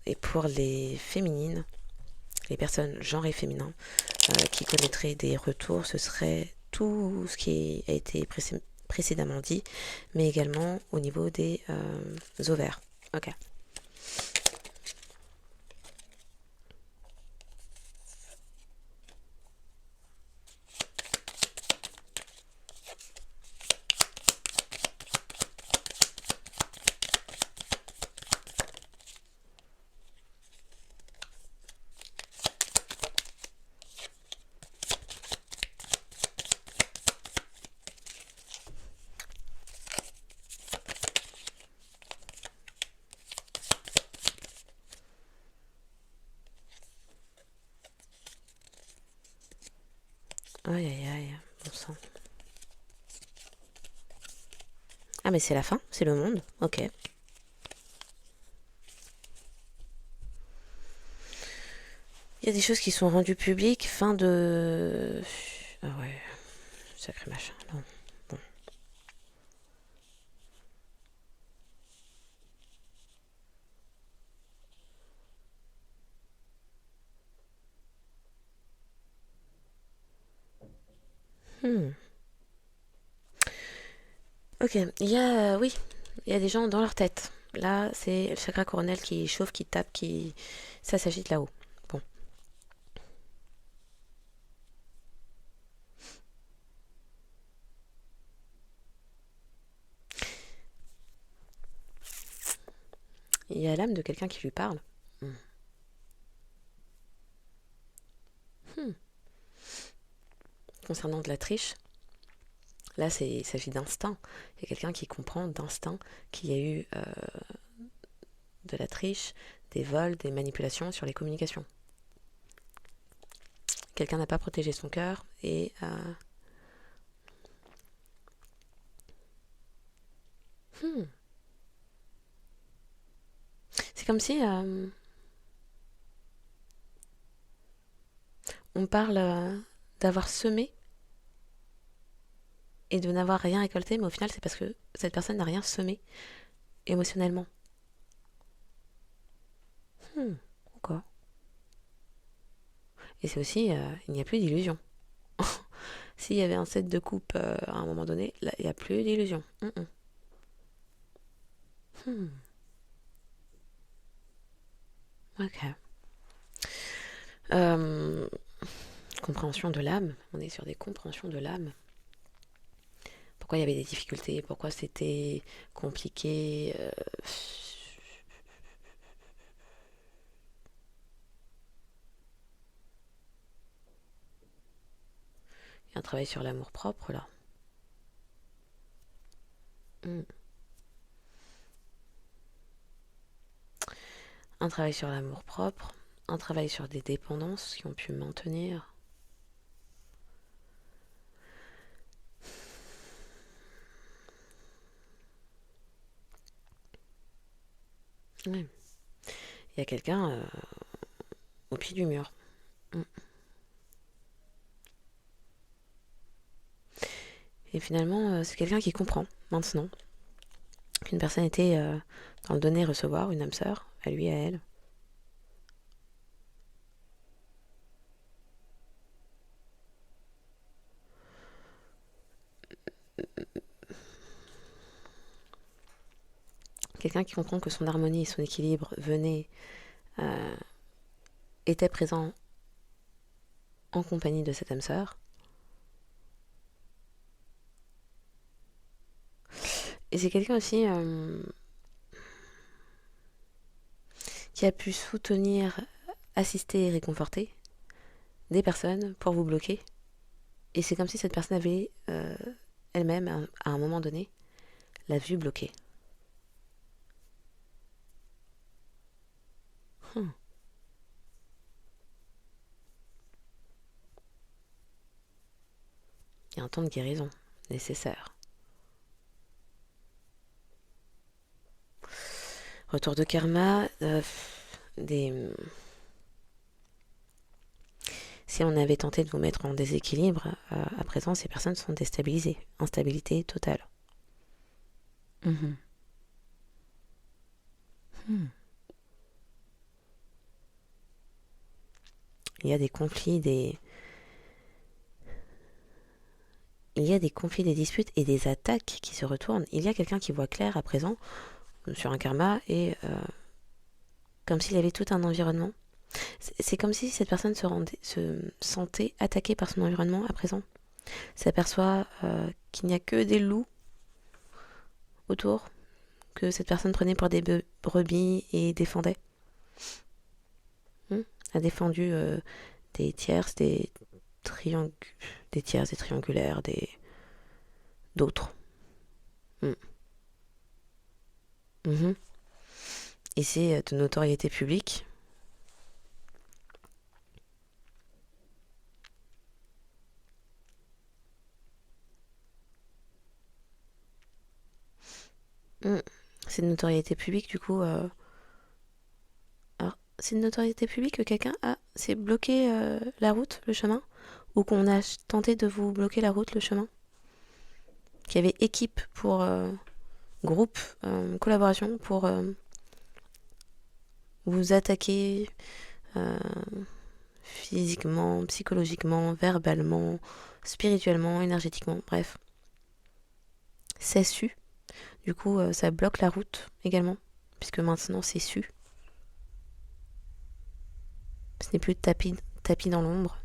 Et pour les féminines, les personnes genrées féminins qui connaîtraient des retours, ce serait tout ce qui a été précédemment dit, mais également au niveau des ovaires. Ok. Aïe aïe aïe, bon sang. Ah, mais c'est la fin, c'est le monde. Ok. Il y a des choses qui sont rendues publiques, fin de... Ah ouais, sacré machin. Non. Bon. Hmm. Ok, il y a... Oui, il y a des gens dans leur tête. Là, c'est le chakra coronel qui chauffe, qui tape, qui... Ça s'agite là-haut. Bon. Il y a l'âme de quelqu'un qui lui parle. Hmm. Hmm. Concernant de la triche, là, il s'agit d'instinct. Il y a quelqu'un qui comprend d'instinct qu'il y a eu de la triche, des vols, des manipulations sur les communications. Quelqu'un n'a pas protégé son cœur et... Hmm. C'est comme si on parle d'avoir semé et de n'avoir rien récolté, mais au final, c'est parce que cette personne n'a rien semé émotionnellement. Hmm. D'accord. Et c'est aussi, il n'y a plus d'illusion. S'il y avait un set de coupe à un moment donné, là, il n'y a plus d'illusion. Hmm. Ok. Euh, compréhension de l'âme. On est sur des compréhensions de l'âme. Pourquoi il y avait des difficultés, pourquoi c'était compliqué. Il y a un travail sur l'amour propre là. Hmm. Un travail sur l'amour propre, un travail sur des dépendances qui ont pu maintenir. Ouais. Il y a quelqu'un au pied du mur. Hmm. Et finalement, c'est quelqu'un qui comprend maintenant qu'une personne était dans le donner-recevoir, une âme sœur, à lui, à elle. Quelqu'un qui comprend que son harmonie et son équilibre euh, étaient présents en compagnie de cette âme sœur. Et c'est quelqu'un aussi qui a pu soutenir, assister et réconforter des personnes pour vous bloquer. Et c'est comme si cette personne avait elle-même, à un moment donné, la vue bloquée. Hmm. Il y a un temps de guérison nécessaire. Retour de karma, des... Si on avait tenté de vous mettre en déséquilibre, à présent, ces personnes sont déstabilisées. Instabilité totale. Mhm. Hmm. Il y a des conflits, il y a des conflits, des disputes et des attaques qui se retournent. Il y a quelqu'un qui voit clair à présent sur un karma et comme s'il avait tout un environnement. C'est comme si cette personne se sentait attaquée par son environnement à présent. S'aperçoit qu'il n'y a que des loups autour, que cette personne prenait pour des brebis et défendait. Hmm. A défendu des tierces, triang des tierces, des triangulaires, d'autres. Hmm. Mhm. Et c'est de notoriété publique. Hmm. C'est de notoriété publique, du coup. Alors, c'est de notoriété publique que quelqu'un a c'est bloqué la route, le chemin? Ou qu'on a tenté de vous bloquer la route, le chemin? Qu'il y avait équipe pour groupe, collaboration pour vous attaquer euh, physiquement, psychologiquement, verbalement, spirituellement, énergétiquement, bref. C'est su. Du coup, ça bloque la route également, puisque maintenant c'est su. Ce n'est plus tapis dans l'ombre.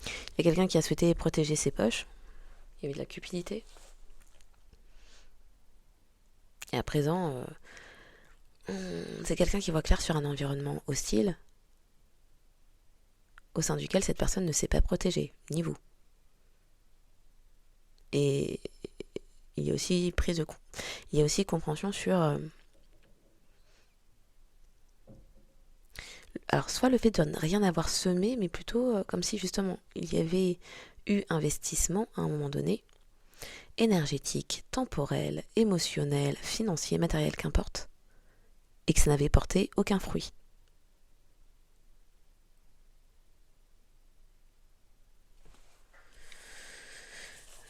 Il y a quelqu'un qui a souhaité protéger ses poches. Il y avait de la cupidité. Et à présent, c'est quelqu'un qui voit clair sur un environnement hostile, au sein duquel cette personne ne s'est pas protégée, ni vous. Et il y a aussi il y a aussi compréhension sur alors soit le fait de ne rien avoir semé, mais plutôt comme si justement il y avait eu investissement à un moment donné, énergétique, temporel, émotionnel, financier, matériel, qu'importe, et que ça n'avait porté aucun fruit.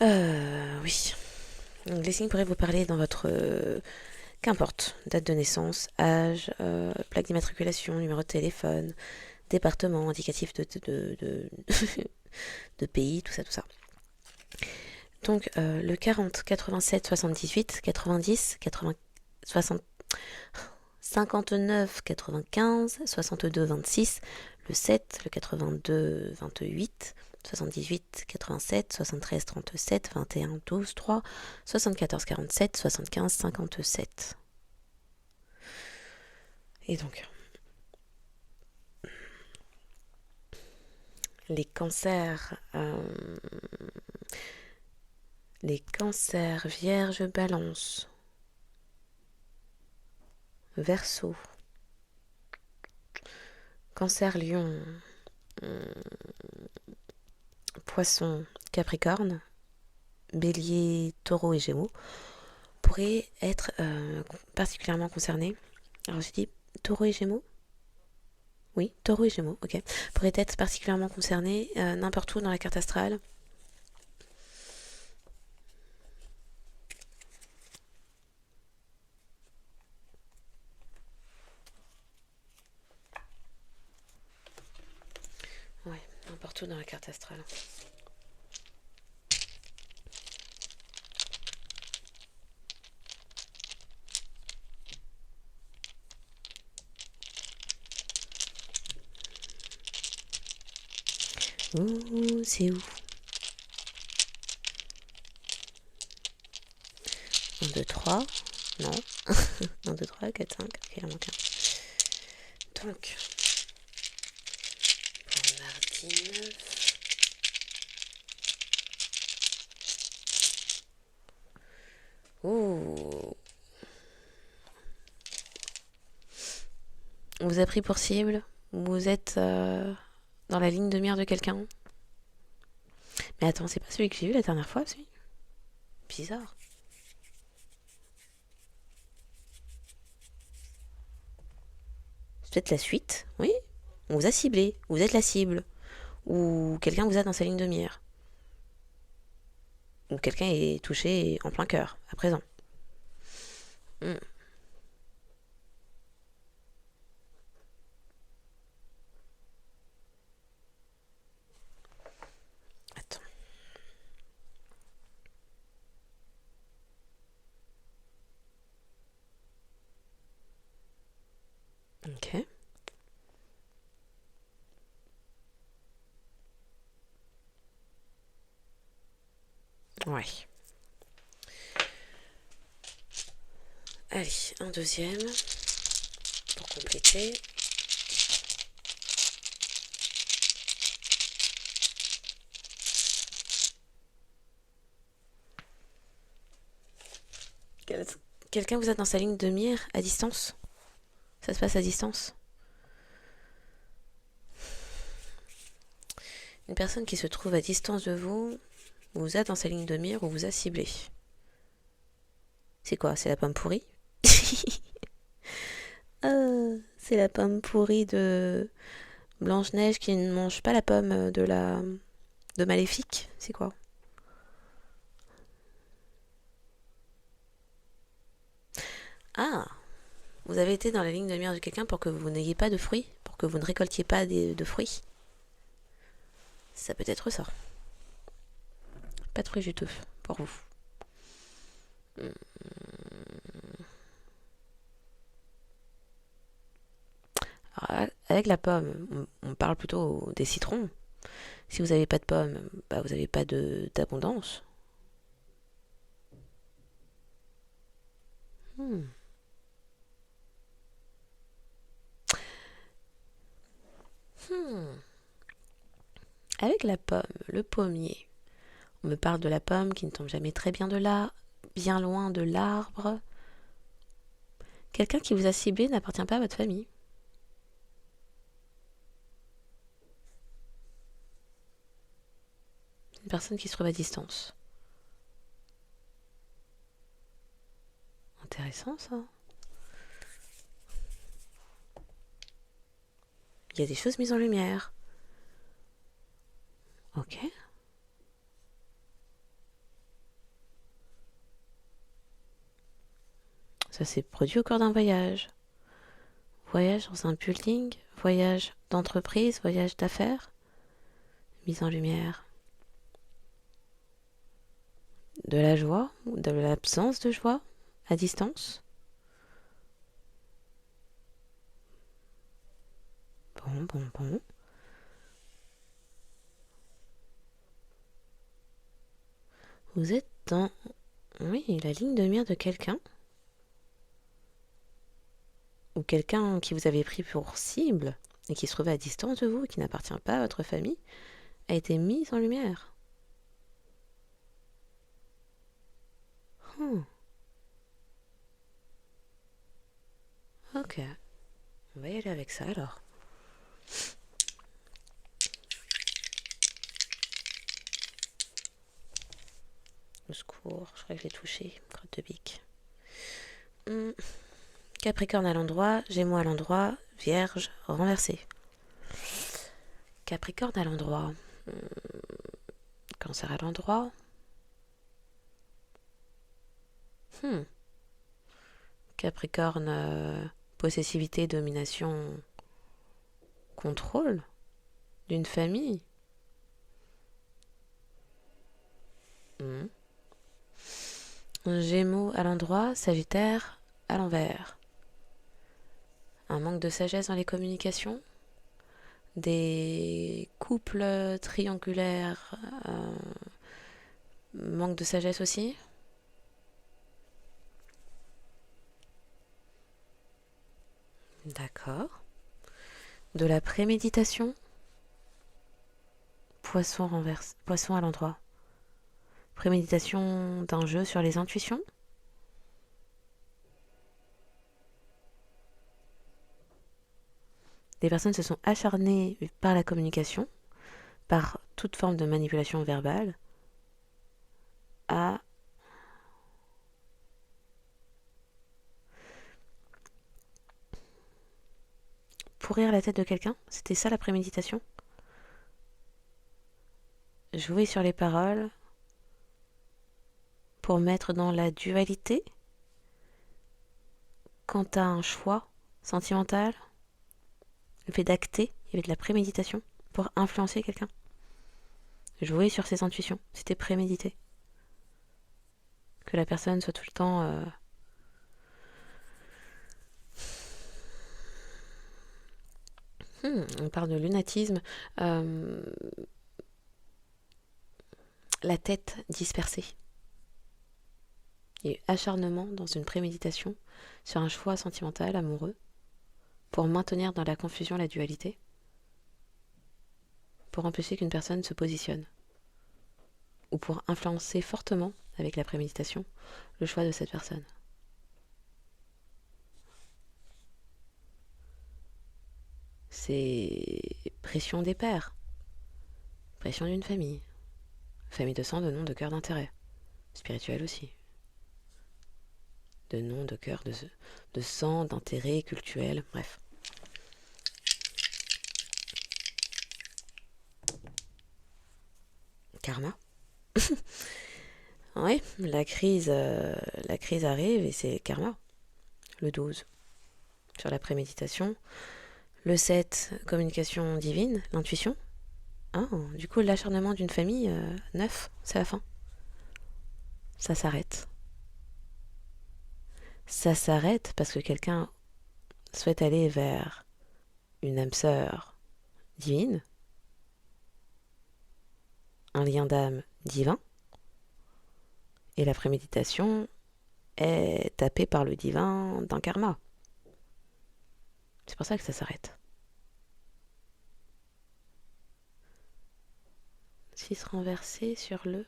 Oui. Donc les signes pourraient vous parler dans votre qu'importe, date de naissance, âge, plaque d'immatriculation, numéro de téléphone, département, indicatif de pays, tout ça, tout ça. Donc le 40, 87, 78, 90, 80, 60, 59, 95, 62, 26, le 7, le 82, 28, 78, 87, 73, 37, 21, 12, 3, 74, 47, 75, 57. Et donc, les cancers, vierge, balance, verseau, cancer, lion, poisson, capricorne, bélier, taureau et gémeaux pourraient être particulièrement concernés. Alors j'ai dit taureau et gémeaux. Oui, taureau et gémeaux, ok. Pourraient être particulièrement concernés n'importe où dans la carte astrale. Ouais, n'importe où dans la carte astrale. Ouh, c'est où? 1, 2, 3. Non. 1, 2, 3, 4, 5. Ok, il en manque un. Donc, pour mardi 9. Ouh. On vous a pris pour cible. Vous êtes dans la ligne de mire de quelqu'un. Mais attends, c'est pas celui que j'ai vu la dernière fois, celui? Bizarre. C'est peut-être la suite, oui. On vous a ciblé, vous êtes la cible. Ou quelqu'un vous a dans sa ligne de mire. Ou quelqu'un est touché en plein cœur, à présent. Hmm. Attends. Ok. Ouais. Allez, un deuxième pour compléter. Quelqu'un vous a dans sa ligne de mire à distance? Ça se passe à distance? Une personne qui se trouve à distance de vous vous êtes dans sa ligne de mire ou vous a ciblé. C'est quoi? C'est la pomme pourrie? C'est la pomme pourrie de Blanche-Neige qui ne mange pas la pomme de Maléfique? C'est quoi? Ah, vous avez été dans la ligne de mire de quelqu'un pour que vous n'ayez pas de fruits, pour que vous ne récoltiez pas de fruits. Ça peut être ça. Pas de fruits juteux pour vous. Alors, avec la pomme, on parle plutôt des citrons. Si vous n'avez pas de pommes, bah vous n'avez pas d'abondance. Hmm. Hmm. Avec la pomme, le pommier, on me parle de la pomme qui ne tombe jamais très bien bien loin de l'arbre. Quelqu'un qui vous a ciblé n'appartient pas à votre famille. Une personne qui se trouve à distance. Intéressant ça. Il y a des choses mises en lumière. Ok. Ça s'est produit au cours d'un voyage. Voyage dans un building, voyage d'entreprise, voyage d'affaires. Mise en lumière. De la joie ou de l'absence de joie à distance. Bon. Vous êtes dans, oui, la ligne de mire de quelqu'un. Ou quelqu'un qui vous avait pris pour cible et qui se trouvait à distance de vous et qui n'appartient pas à votre famille a été mis en lumière. Hmm. Ok, on va y aller avec ça alors. Au secours, je crois que je l'ai touché, crotte de bique. Capricorne à l'endroit, Gémeaux à l'endroit, Vierge renversée. Capricorne à l'endroit, Cancer à l'endroit. Capricorne, possessivité, domination, contrôle d'une famille. Gémeaux à l'endroit, Sagittaire à l'envers. Un manque de sagesse dans les communications, des couples triangulaires, manque de sagesse aussi. D'accord. De la préméditation, poisson à l'endroit. Préméditation d'un jeu sur les intuitions. Des personnes se sont acharnées par la communication, par toute forme de manipulation verbale, à pourrir la tête de quelqu'un. C'était ça la préméditation. Jouer sur les paroles pour mettre dans la dualité quant à un choix sentimental, le fait d'acter, il y avait de la préméditation pour influencer quelqu'un. Jouer sur ses intuitions, c'était prémédité. Que la personne soit tout le temps... on parle de lunatisme. La tête dispersée. Il y a eu acharnement dans une préméditation sur un choix sentimental, amoureux, pour maintenir dans la confusion la dualité, pour empêcher qu'une personne se positionne, ou pour influencer fortement, avec la préméditation, le choix de cette personne. C'est pression des pères, pression d'une famille, Famille de sang, de nom, de cœur, d'intérêt. Spirituel aussi. De nom, de cœur, de sang, d'intérêt, cultuel, bref. Karma. Oui, la crise arrive et c'est karma. Le 12, sur la préméditation. Le 7, communication divine, l'intuition. Ah, du coup, l'acharnement d'une famille, 9, c'est la fin. Ça s'arrête. Ça s'arrête parce que quelqu'un souhaite aller vers une âme sœur divine, un lien d'âme divin, et la préméditation est tapée par le divin d'un karma. C'est pour ça que ça s'arrête. 6 renversé sur le...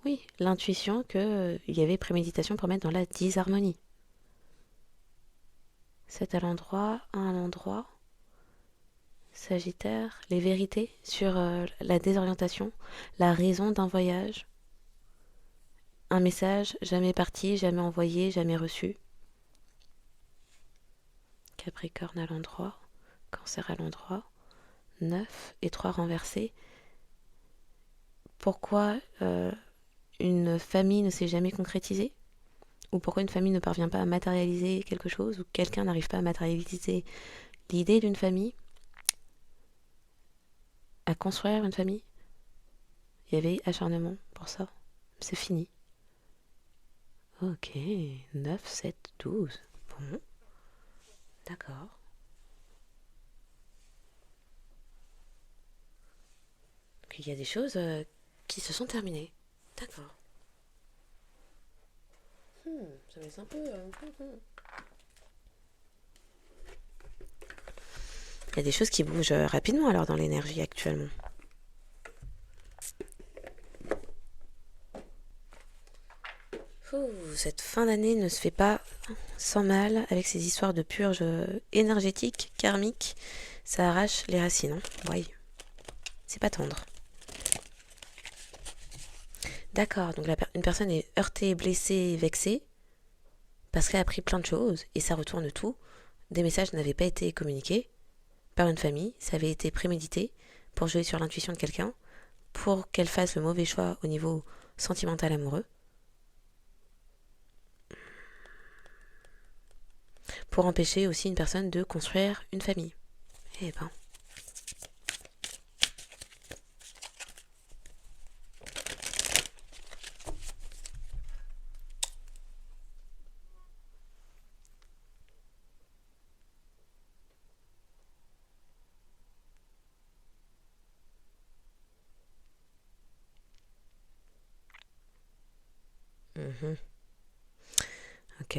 Oui, l'intuition qu'il y avait préméditation pour mettre dans la disharmonie. 7 à l'endroit, 1 à l'endroit. Sagittaire, les vérités sur la désorientation, la raison d'un voyage. Un message jamais parti, jamais envoyé, jamais reçu. Capricorne à l'endroit, Cancer à l'endroit. 9 et 3 renversés. Pourquoi une famille ne s'est jamais concrétisée? Ou pourquoi une famille ne parvient pas à matérialiser quelque chose? Ou quelqu'un n'arrive pas à matérialiser l'idée d'une famille? À construire une famille? Il y avait acharnement pour ça. C'est fini. Ok, 9, 7, 12. Bon, d'accord. Donc il y a des choses qui se sont terminées. D'accord. Ça me laisse un peu... Il y a des choses qui bougent rapidement alors dans l'énergie actuellement. Cette fin d'année ne se fait pas sans mal avec ces histoires de purges énergétiques, karmiques. Ça arrache les racines. Hein. Oui. C'est pas tendre. D'accord, donc une personne est heurtée, blessée, vexée parce qu'elle a appris plein de choses et ça retourne tout. Des messages n'avaient pas été communiqués par une famille, ça avait été prémédité pour jouer sur l'intuition de quelqu'un, pour qu'elle fasse le mauvais choix au niveau sentimental amoureux, pour empêcher aussi une personne de construire une famille. Eh ben... Ok.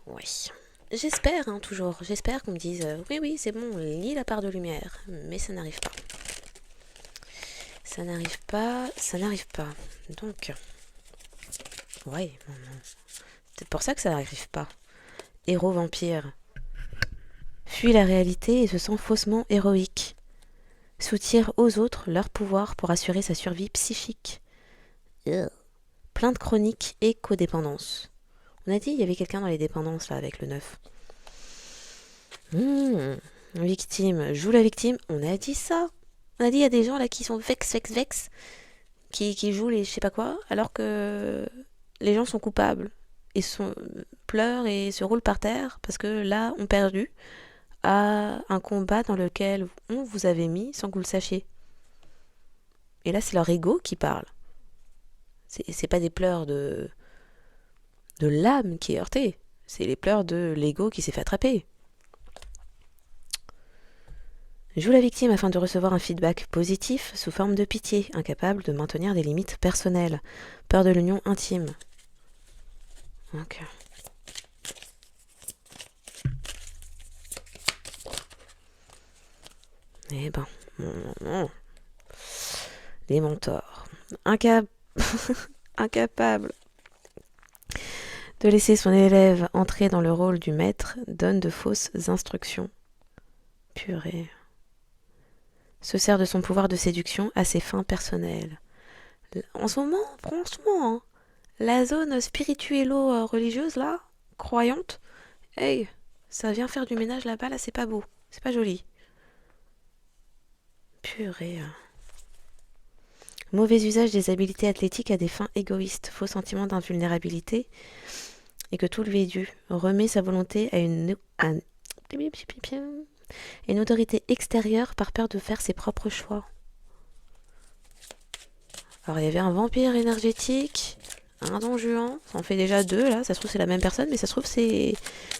Oui. J'espère, hein, toujours. J'espère qu'on me dise oui, c'est bon, lis la part de lumière. Mais ça n'arrive pas. Ça n'arrive pas, ça n'arrive pas. Donc, ouais, c'est pour ça que ça n'arrive pas. Héros vampire fuit la réalité et se sent faussement héroïque. Soutire aux autres leur pouvoir pour assurer sa survie psychique. Plainte chronique et codépendance. On a dit il y avait quelqu'un dans les dépendances là avec le 9. Victime, joue la victime. On a dit ça. On a dit il y a des gens là qui sont vex, qui jouent les je sais pas quoi, alors que les gens sont coupables et pleurent et se roulent par terre parce que là ont perdu à un combat dans lequel on vous avait mis sans que vous le sachiez. Et là c'est leur ego qui parle. C'est pas des pleurs de l'âme qui est heurtée, c'est les pleurs de l'ego qui s'est fait attraper. Joue la victime afin de recevoir un feedback positif sous forme de pitié, incapable de maintenir des limites personnelles. Peur de l'union intime. Ok. Eh ben, les mentors. Incapable De laisser son élève entrer dans le rôle du maître donne de fausses instructions. Purée. Se sert de son pouvoir de séduction à ses fins personnelles. En ce moment, franchement, hein, la zone spirituello-religieuse, là, croyante, hey, ça vient faire du ménage là-bas, là, c'est pas beau, c'est pas joli. Purée. Mauvais usage des habiletés athlétiques à des fins égoïstes, faux sentiment d'invulnérabilité, et que tout lui est dû. Remet sa volonté à une autorité extérieure par peur de faire ses propres choix. Alors il y avait un vampire énergétique, un don juan, ça en fait déjà deux là, ça se trouve c'est la même personne, mais ça se trouve c'est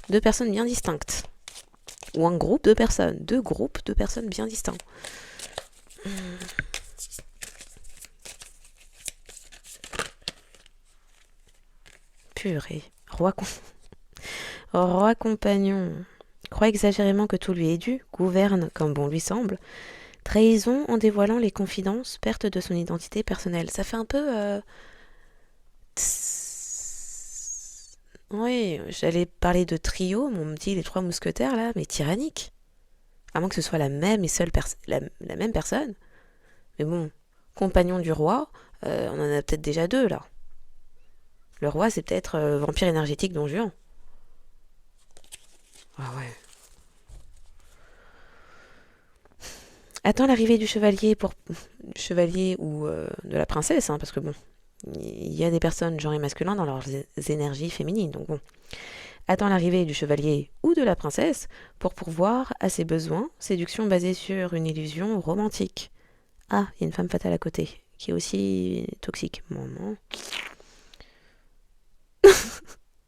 deux personnes bien distinctes. Ou un groupe de personnes, deux groupes de personnes bien distincts. Purée. Roi compagnon. Croit exagérément que tout lui est dû, gouverne comme bon lui semble. Trahison en dévoilant les confidences, perte de son identité personnelle. Ça fait un peu... Oui, j'allais parler de trio, on me dit les trois mousquetaires là, mais tyrannique. À moins que ce soit la même et seule la même personne. Mais bon, compagnon du roi, on en a peut-être déjà deux là. Le roi, c'est peut-être vampire énergétique Don Juan. Ah ouais. Attends l'arrivée du chevalier ou de la princesse, hein, parce que bon, il y a des personnes genre et masculins dans leurs énergies féminines, donc bon. Attends l'arrivée du chevalier ou de la princesse pour pourvoir à ses besoins, séduction basée sur une illusion romantique. Ah, il y a une femme fatale à côté, qui est aussi toxique. Maman.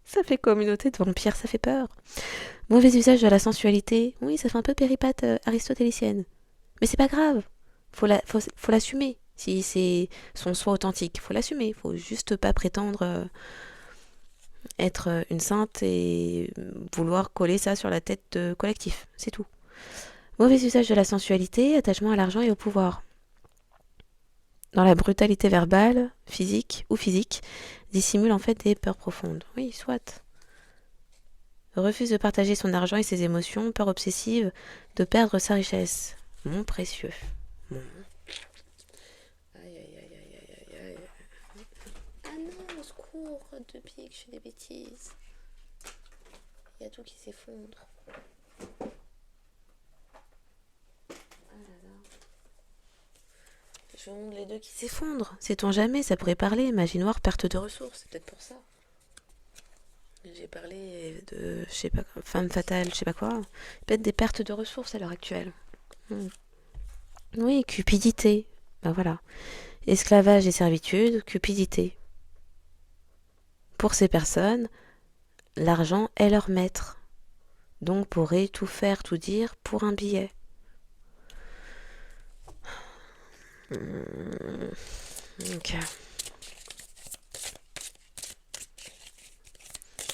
Ça fait communauté de vampires, ça fait peur. Mauvais usage de la sensualité, oui, ça fait un peu péripate aristotélicienne. Mais c'est pas grave, faut l'assumer. Si c'est son soi authentique, faut l'assumer. Faut juste pas prétendre être une sainte et vouloir coller ça sur la tête de collectif. C'est tout. Mauvais usage de la sensualité, attachement à l'argent et au pouvoir. Dans la brutalité verbale, physique, dissimule en fait des peurs profondes. Oui, soit. Refuse de partager son argent et ses émotions, peur obsessive de perdre sa richesse. Mon précieux. Mon... Aïe, aïe, aïe, aïe, aïe, aïe. Ah non, au secours, de pique, je fais des bêtises. Il y a tout qui s'effondre. Ah là là. Je montre les deux qui s'effondrent. Sait-on jamais, ça pourrait parler. Magie noire, perte de ressources. C'est peut-être pour ça. J'ai parlé de, je sais pas, femme fatale, je sais pas quoi. Peut-être des pertes de ressources à l'heure actuelle. Oui, cupidité. Ben voilà. Esclavage et servitude, cupidité. Pour ces personnes, l'argent est leur maître. Donc pourrait tout faire, tout dire pour un billet. Ok.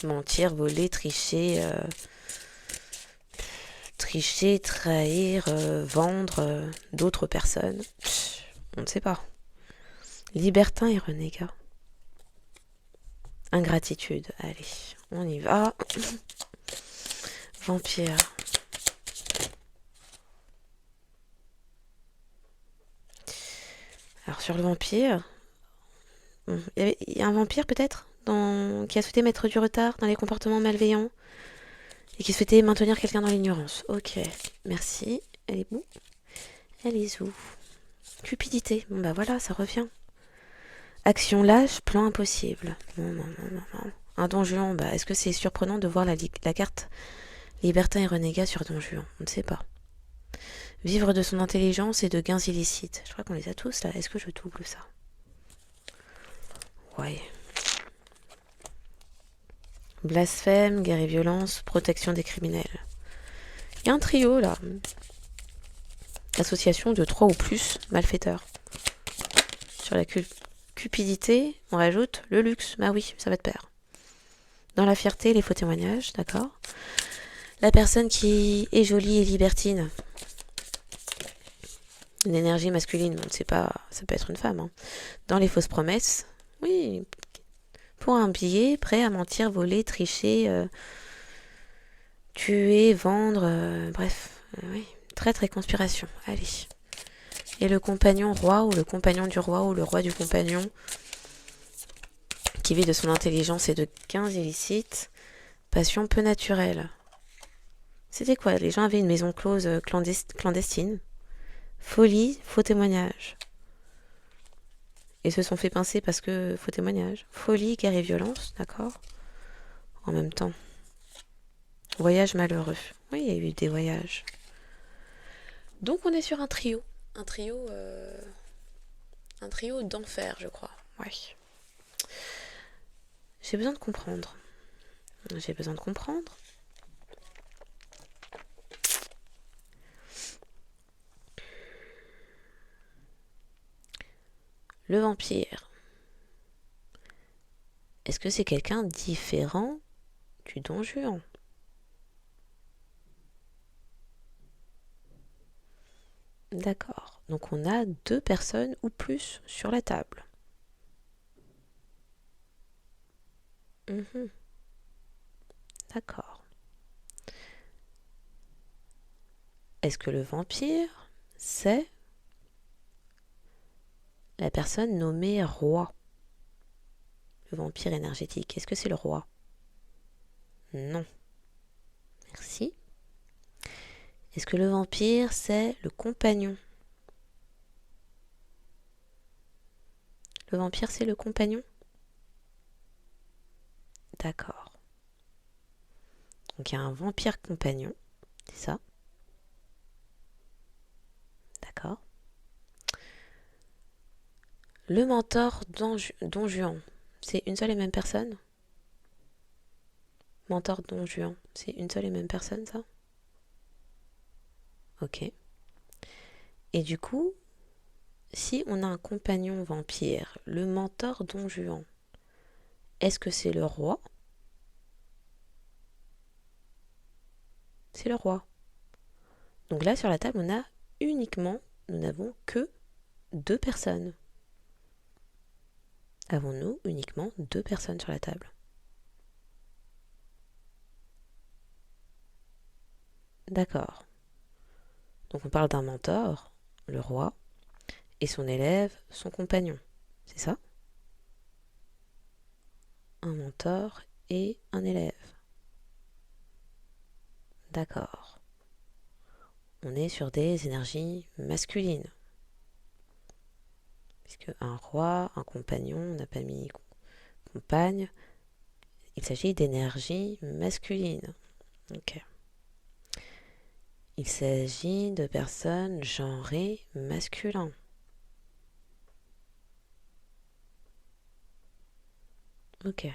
Mentir, voler, tricher, trahir, vendre d'autres personnes. On ne sait pas. Libertin et renégat. Ingratitude. Allez, on y va. Vampire. Alors sur le vampire, il y a un vampire peut-être qui a souhaité mettre du retard dans les comportements malveillants et qui souhaitait maintenir quelqu'un dans l'ignorance. Ok, merci. Elle est où? Elle est où? Cupidité. Bon bah voilà, ça revient. Action lâche, plan impossible. Non. Un Don Juan, bah est-ce que c'est surprenant de voir la carte libertin et renégat sur Don Juan? On ne sait pas. Vivre de son intelligence et de gains illicites. Je crois qu'on les a tous là. Est-ce que je double ça? Ouais. Blasphème, guerre et violence, protection des criminels. Il y a un trio là. Association de 3 ou plus malfaiteurs. Sur la cupidité, on rajoute le luxe. Bah oui, ça va de pair. Dans la fierté, les faux témoignages, d'accord. La personne qui est jolie et libertine. Une énergie masculine, on ne sait pas, ça peut être une femme. Hein. Dans les fausses promesses, oui, pour un billet, prêt à mentir, voler, tricher, tuer, vendre, bref, oui, traître et conspiration. Allez. Et le compagnon roi ou le compagnon du roi ou le roi du compagnon qui vit de son intelligence et de gains illicites, passion peu naturelle. C'était quoi? Les gens avaient une maison close clandestine. Folie, faux témoignage. Et se sont fait pincer parce que faux témoignage. Folie, guerre et violence, d'accord? En même temps. Voyage malheureux. Oui, il y a eu des voyages. Donc on est sur un trio. Un trio d'enfer, je crois. Ouais. J'ai besoin de comprendre. J'ai besoin de comprendre. Le vampire. Est-ce que c'est quelqu'un différent du Don Juan? D'accord. Donc on a 2 personnes ou plus sur la table. Mhm. D'accord. Est-ce que le vampire, c'est la personne nommée roi? Le vampire énergétique, est-ce que c'est le roi? Non. Merci. Est-ce que le vampire, c'est le compagnon? Le vampire, c'est le compagnon? D'accord. Donc il y a un vampire compagnon, c'est ça? D'accord. Le mentor Don Juan, c'est une seule et même personne? Mentor Don Juan, c'est une seule et même personne, ça? Ok. Et du coup, si on a un compagnon vampire, le mentor Don Juan, est-ce que c'est le roi? C'est le roi. Donc là, sur la table, on a uniquement, nous n'avons que 2 personnes. Avons-nous uniquement 2 personnes sur la table? D'accord. Donc on parle d'un mentor, le roi, et son élève, son compagnon. C'est ça? Un mentor et un élève. D'accord. On est sur des énergies masculines. Puisque un roi, un compagnon, on n'a pas mis compagne. Il s'agit d'énergie masculine. Ok. Il s'agit de personnes genrées masculins. Ok.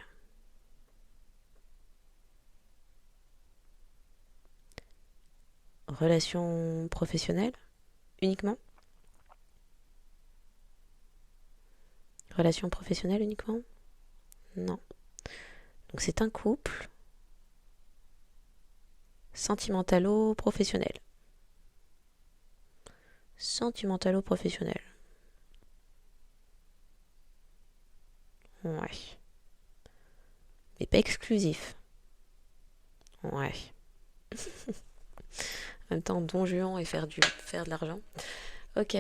Relation professionnelle uniquement? Relation professionnelle uniquement? Non. Donc c'est un couple sentimentalo-professionnel. Sentimentalo-professionnel. Ouais. Mais pas exclusif. Ouais. En même temps, Don Juan et faire de l'argent. Ok.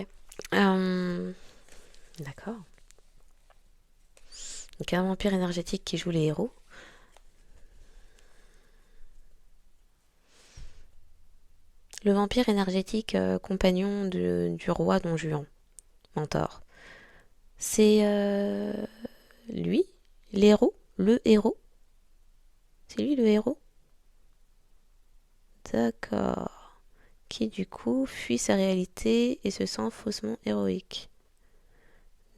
D'accord. Donc un vampire énergétique qui joue les héros. Le vampire énergétique compagnon du roi Don Juan, mentor. C'est lui, l'héros, le héros. C'est lui le héros. D'accord. Qui du coup fuit sa réalité et se sent faussement héroïque.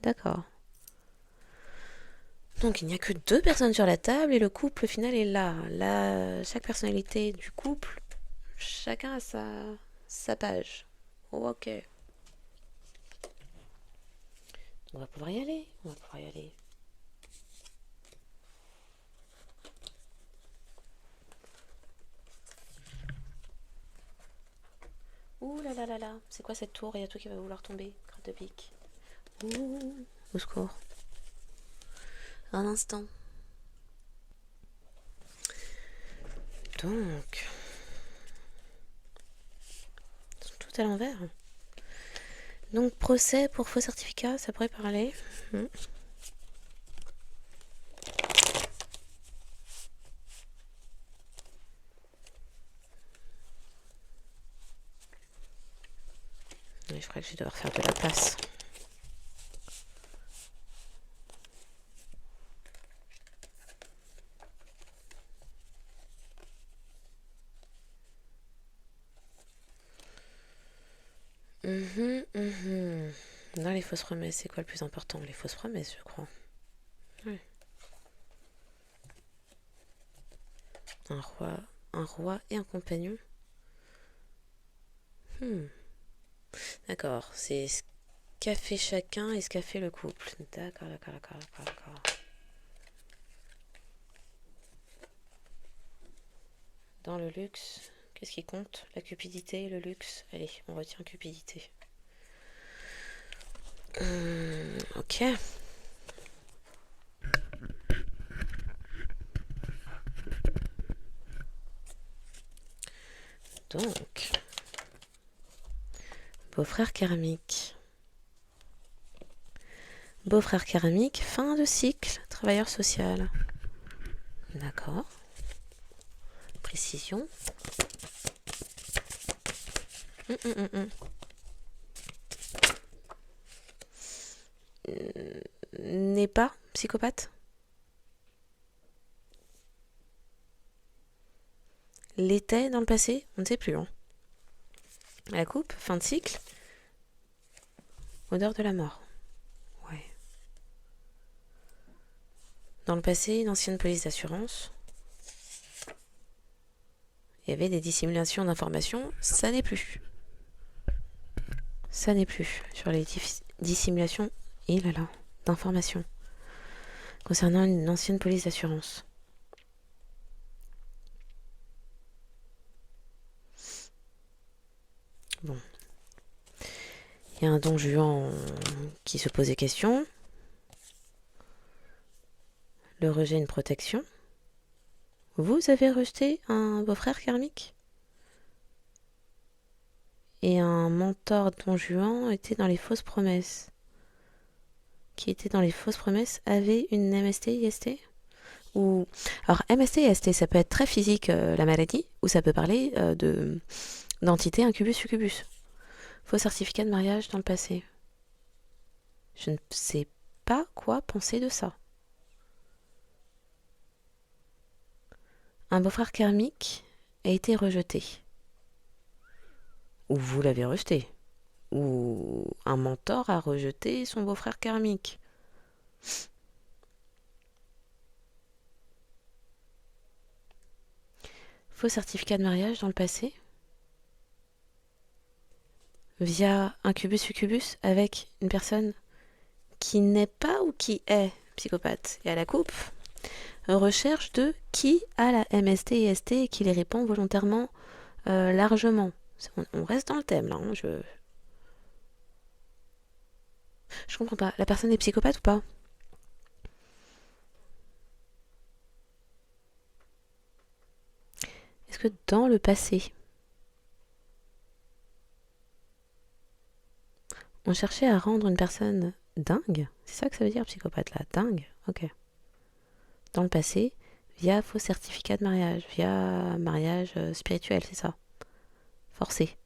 D'accord. Donc il n'y a que 2 personnes sur la table et le couple final est là. Là, chaque personnalité du couple, chacun a sa page. Oh, ok. On va pouvoir y aller. On va pouvoir y aller. Ouh là là là là. C'est quoi cette tour? Il y a tout qui va vouloir tomber. Crotte de pique. Ouh. Au secours. Un instant. Donc, ils sont tout à l'envers. Donc, procès pour faux certificat, ça pourrait parler. Je crois que je vais devoir faire de la place. Dans les fausses promesses, c'est quoi le plus important? Les fausses promesses, je crois. Ouais. Un roi et un compagnon. D'accord, c'est ce qu'a fait chacun et ce qu'a fait le couple. D'accord. Dans le luxe, qu'est-ce qui compte? La cupidité, le luxe. Allez, on retient cupidité. Ok. Donc, beau-frère céramique. Beau-frère céramique, fin de cycle, travailleur social. D'accord. Précision. N'est pas psychopathe? L'était dans le passé? On ne sait plus. Hein. La coupe, fin de cycle. Odeur de la mort. Ouais. Dans le passé, une ancienne police d'assurance. Il y avait des dissimulations d'informations. Ça n'est plus. Ça n'est plus. Sur les dissimulations, d'informations. Concernant une ancienne police d'assurance. Bon. Il y a un don Juan qui se pose des questions. Le rejet, une protection. Vous avez rejeté un beau-frère karmique? Et un mentor don Juan était dans les fausses promesses. Qui était dans les fausses promesses avait une MST, IST? Ou... Alors, MST, IST, ça peut être très physique, la maladie, ou ça peut parler d'entité incubus, succubus. Faux certificat de mariage dans le passé. Je ne sais pas quoi penser de ça. Un beau-frère karmique a été rejeté. Ou vous l'avez rejeté. Ou un mentor a rejeté son beau-frère karmique. Faux certificat de mariage dans le passé. Via incubus succubus avec une personne qui n'est pas ou qui est psychopathe. Et à la coupe, recherche de qui a la MST et ST et qui les répond volontairement largement. On reste dans le thème là. Hein, je comprends pas. La personne est psychopathe ou pas? Est-ce que dans le passé, on cherchait à rendre une personne dingue? C'est ça que ça veut dire psychopathe là? Dingue? Ok. Dans le passé, via faux certificat de mariage, via mariage spirituel, c'est ça? Forcé.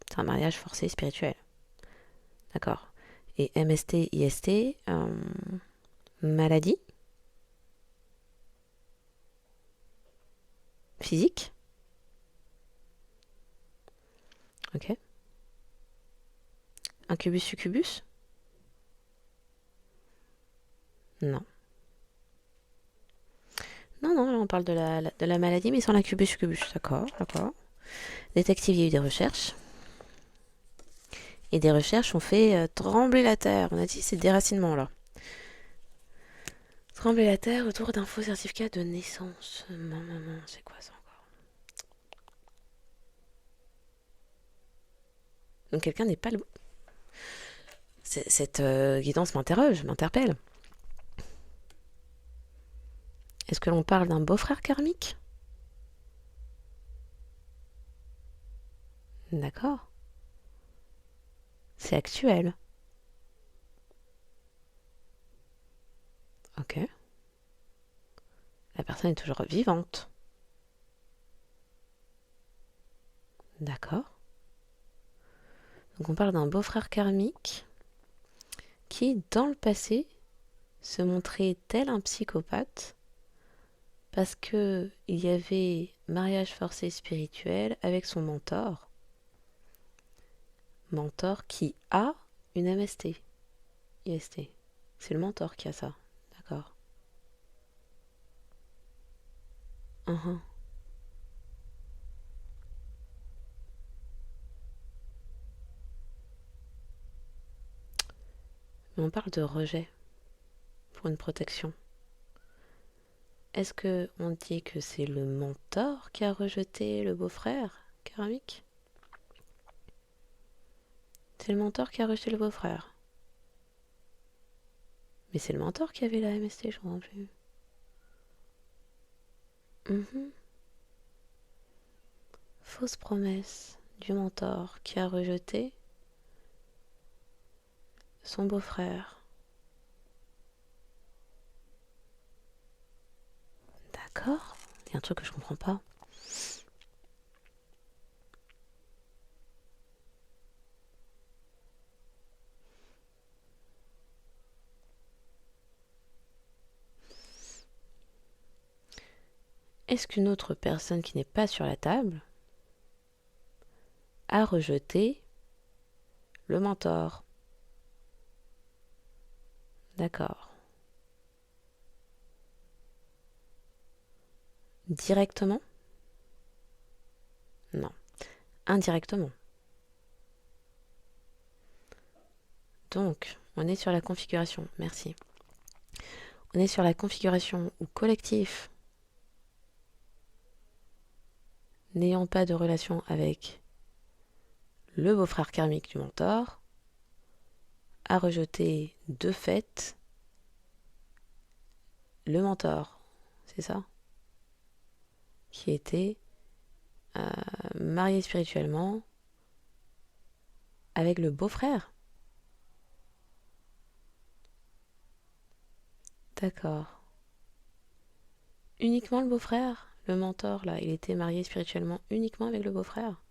C'est un mariage forcé spirituel. D'accord. Et MST, IST, maladie physique. Ok. Incubus, succubus? Non. Non, là on parle de la maladie, mais sans l'incubus, succubus. D'accord. Détective, il y a eu des recherches. Et des recherches ont fait trembler la terre. On a dit c'est déracinement là. Trembler la terre autour d'un faux certificat de naissance. Maman, c'est quoi ça encore? Donc quelqu'un n'est pas le... Cette guidance m'interpelle. Est-ce que l'on parle d'un beau-frère karmique? D'accord. C'est actuel. Ok. La personne est toujours vivante. D'accord. Donc on parle d'un beau-frère karmique qui, dans le passé, se montrait tel un psychopathe parce que il y avait mariage forcé spirituel avec son mentor qui a une MST, IST. C'est le mentor qui a ça, d'accord. Uhum. Mais on parle de rejet pour une protection. Est-ce que on dit que c'est le mentor qui a rejeté le beau-frère karmique? C'est le mentor qui a rejeté le beau-frère. Mais c'est le mentor qui avait la MST, je ne comprends plus. Mhm. Fausse promesse du mentor qui a rejeté son beau-frère. D'accord. Il y a un truc que je comprends pas. Est-ce qu'une autre personne qui n'est pas sur la table a rejeté le mentor? D'accord. Directement? Non. Indirectement. Donc, on est sur la configuration. Merci. On est sur la configuration où collectif, n'ayant pas de relation avec le beau-frère karmique du mentor, a rejeté de fait le mentor. C'est ça? Qui était marié spirituellement avec le beau-frère. D'accord. Uniquement le beau-frère? Le mentor, là, il était marié spirituellement uniquement avec le beau-frère?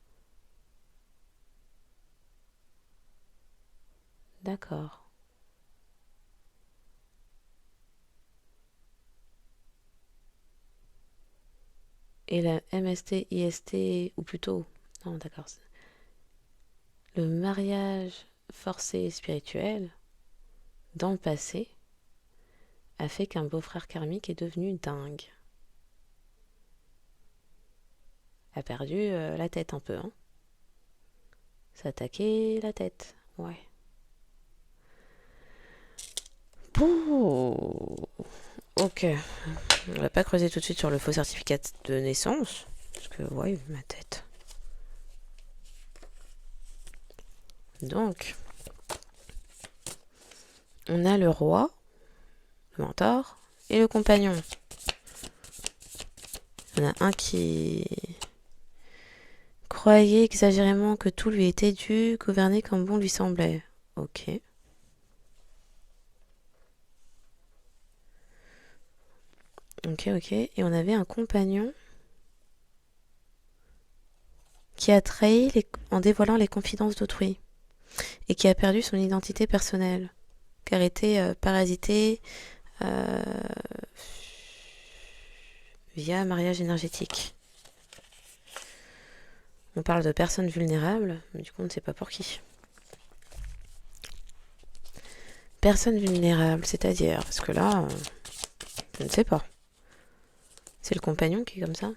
D'accord. Et la MST, IST, ou plutôt... Non, d'accord. Le mariage forcé spirituel, dans le passé, a fait qu'un beau-frère karmique est devenu dingue. A perdu la tête un peu, hein. S'attaquer la tête, ouais. Pouh. Ok. On va pas creuser tout de suite sur le faux certificat de naissance. Parce que, ouais, ma tête. Donc, on a le roi, le mentor, et le compagnon. Il y en a un qui croyait exagérément que tout lui était dû, gouverner comme bon lui semblait. Ok. Ok, ok. Et on avait un compagnon qui a trahi en dévoilant les confidences d'autrui et qui a perdu son identité personnelle, qui a été parasité euh, via mariage énergétique. On parle de personnes vulnérables, mais du coup on ne sait pas pour qui. Personnes vulnérables, c'est-à-dire, parce que là, je ne sais pas. C'est le compagnon qui est comme ça.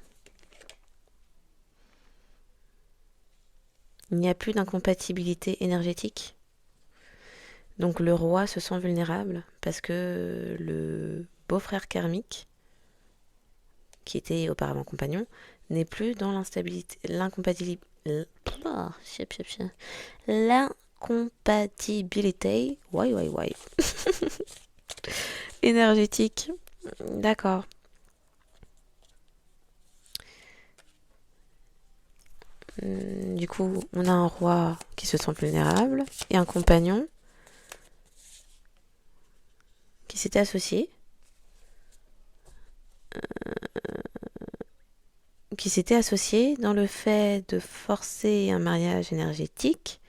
Il n'y a plus d'incompatibilité énergétique. Donc le roi se sent vulnérable parce que le beau-frère karmique, qui était auparavant compagnon, n'est plus dans l'instabilité, l'incompatibilité, énergétique. D'accord. Du coup, on a un roi qui se sent vulnérable et un compagnon qui s'était associé, dans le fait de forcer un mariage énergétique,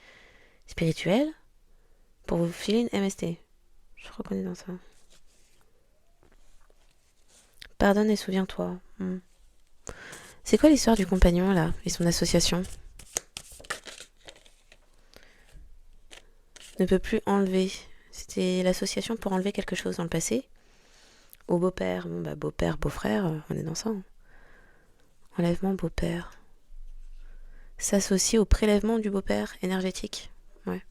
spirituel, pour vous filer une MST. Je reconnais dans ça. Pardonne et souviens-toi. C'est quoi l'histoire du compagnon là et son association? Ne peut plus enlever. C'était l'association pour enlever quelque chose dans le passé. Au beau-père. Bon bah beau-père, beau-frère, on est dans ça. Enlèvement beau-père. S'associer au prélèvement du beau-père énergétique. Ouais.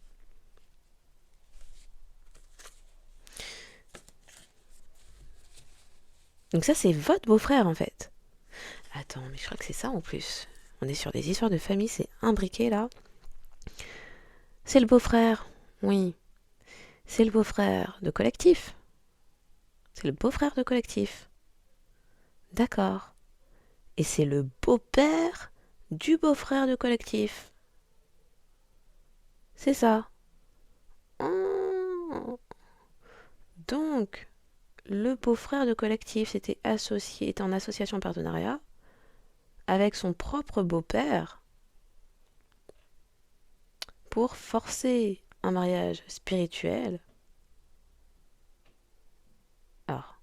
Donc ça c'est votre beau-frère en fait. Attends, mais je crois que c'est ça en plus. On est sur des histoires de famille, c'est imbriqué là. C'est le beau-frère. Oui. C'est le beau-frère de collectif. C'est le beau-frère de collectif. D'accord. Et c'est le beau-père du beau-frère de collectif. C'est ça. Oh. Donc, le beau-frère de collectif était en association partenariat avec son propre beau-père pour forcer un mariage spirituel. Alors,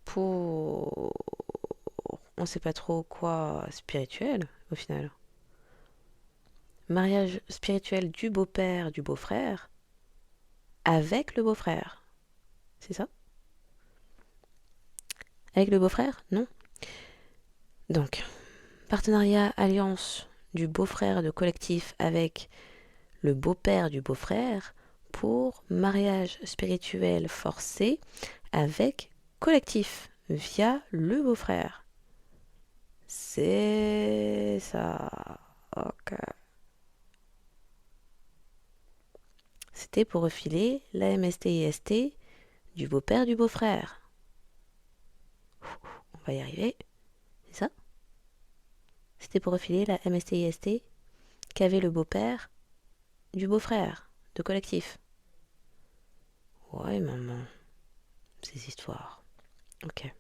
pour... On sait pas trop quoi spirituel, au final. Mariage spirituel du beau-père, du beau-frère, avec le beau-frère. C'est ça? Avec le beau-frère? Non. Donc, partenariat, alliance du beau-frère de collectif avec le beau-père du beau-frère pour mariage spirituel forcé avec collectif via le beau-frère. C'est ça. Ok. C'était pour refiler la MST-IST du beau-père du beau-frère. On va y arriver. C'est ça? C'était pour refiler la MST-IST qu'avait le beau-père du beau-frère de collectif. Ouais, maman. Ces histoires. Ok.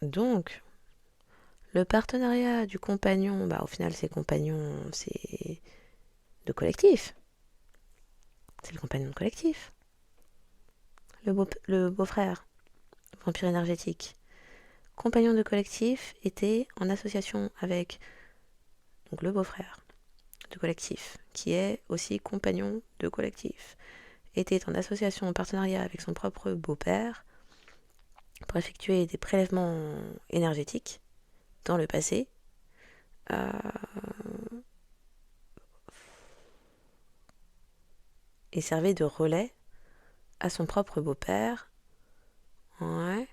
Donc, le partenariat du compagnon, bah au final c'est compagnon, c'est de collectif. C'est le compagnon de collectif. Le beau-frère, vampire énergétique. Compagnon de collectif était en association avec donc, le beau-frère de collectif, qui est aussi compagnon de collectif. Était en association, en partenariat avec son propre beau-père pour effectuer des prélèvements énergétiques dans le passé. Et servait de relais à son propre beau-père, ouais,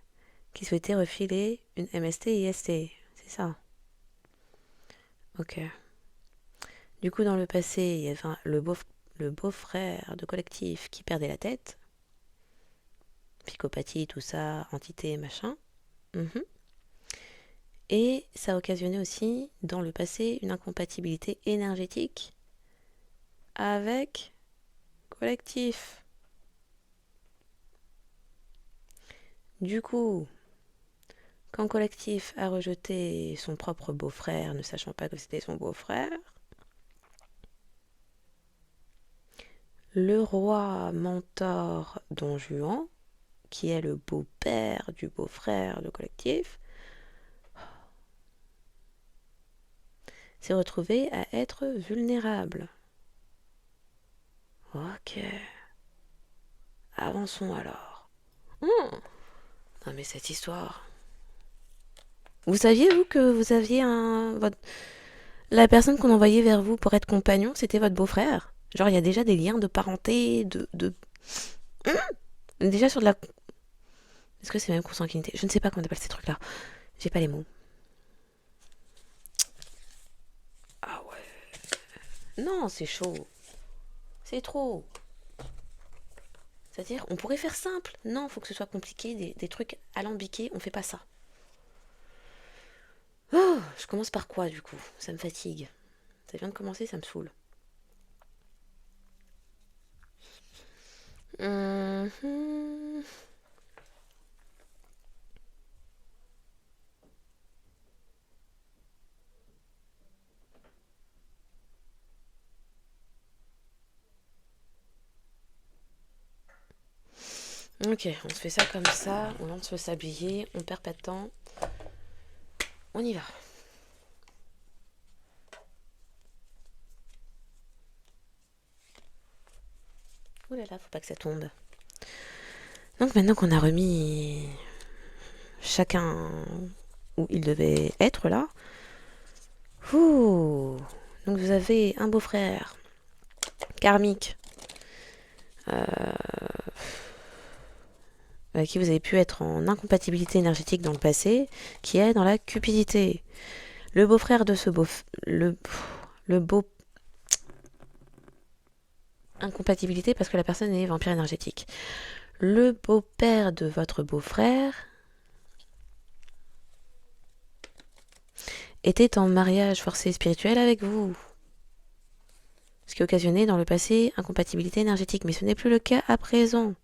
qui souhaitait refiler une MST-IST. C'est ça. Ok. Du coup, dans le passé, il y avait le beau-frère de collectif qui perdait la tête. Psychopathie, tout ça, entité, machin. Et ça occasionnait aussi, dans le passé, une incompatibilité énergétique avec collectif. Du coup, quand collectif a rejeté son propre beau-frère, ne sachant pas que c'était son beau-frère, le roi mentor Don Juan, qui est le beau-père du beau-frère de collectif, s'est retrouvé à être vulnérable. Ok. Avançons alors. Non mais cette histoire. Vous saviez, vous, que vous aviez la personne qu'on envoyait vers vous pour être compagnon, c'était votre beau-frère? Genre, il y a déjà des liens de parenté, Déjà sur de la... Est-ce que c'est même consanguinité? Je ne sais pas comment on appelle ces trucs-là. J'ai pas les mots. Ah ouais. Non, c'est chaud. C'est trop. C'est-à-dire, on pourrait faire simple. Non, faut que ce soit compliqué, des trucs alambiqués, on fait pas ça. Je commence par quoi du coup? Ça me fatigue. Ça vient de commencer, ça me saoule. Mhm. Ok, on se fait ça comme ça, on lance le sablier, on perd pas de temps, on y va. Ouh là là, faut pas que ça tombe. Donc maintenant qu'on a remis chacun où il devait être là, ouh, donc vous avez un beau-frère karmique avec qui vous avez pu être en incompatibilité énergétique dans le passé, qui est dans la cupidité. Le beau-frère de ce le beau incompatibilité parce que la personne est vampire énergétique. Le beau-père de votre beau-frère était en mariage forcé spirituel avec vous, ce qui occasionnait dans le passé incompatibilité énergétique, mais ce n'est plus le cas à présent.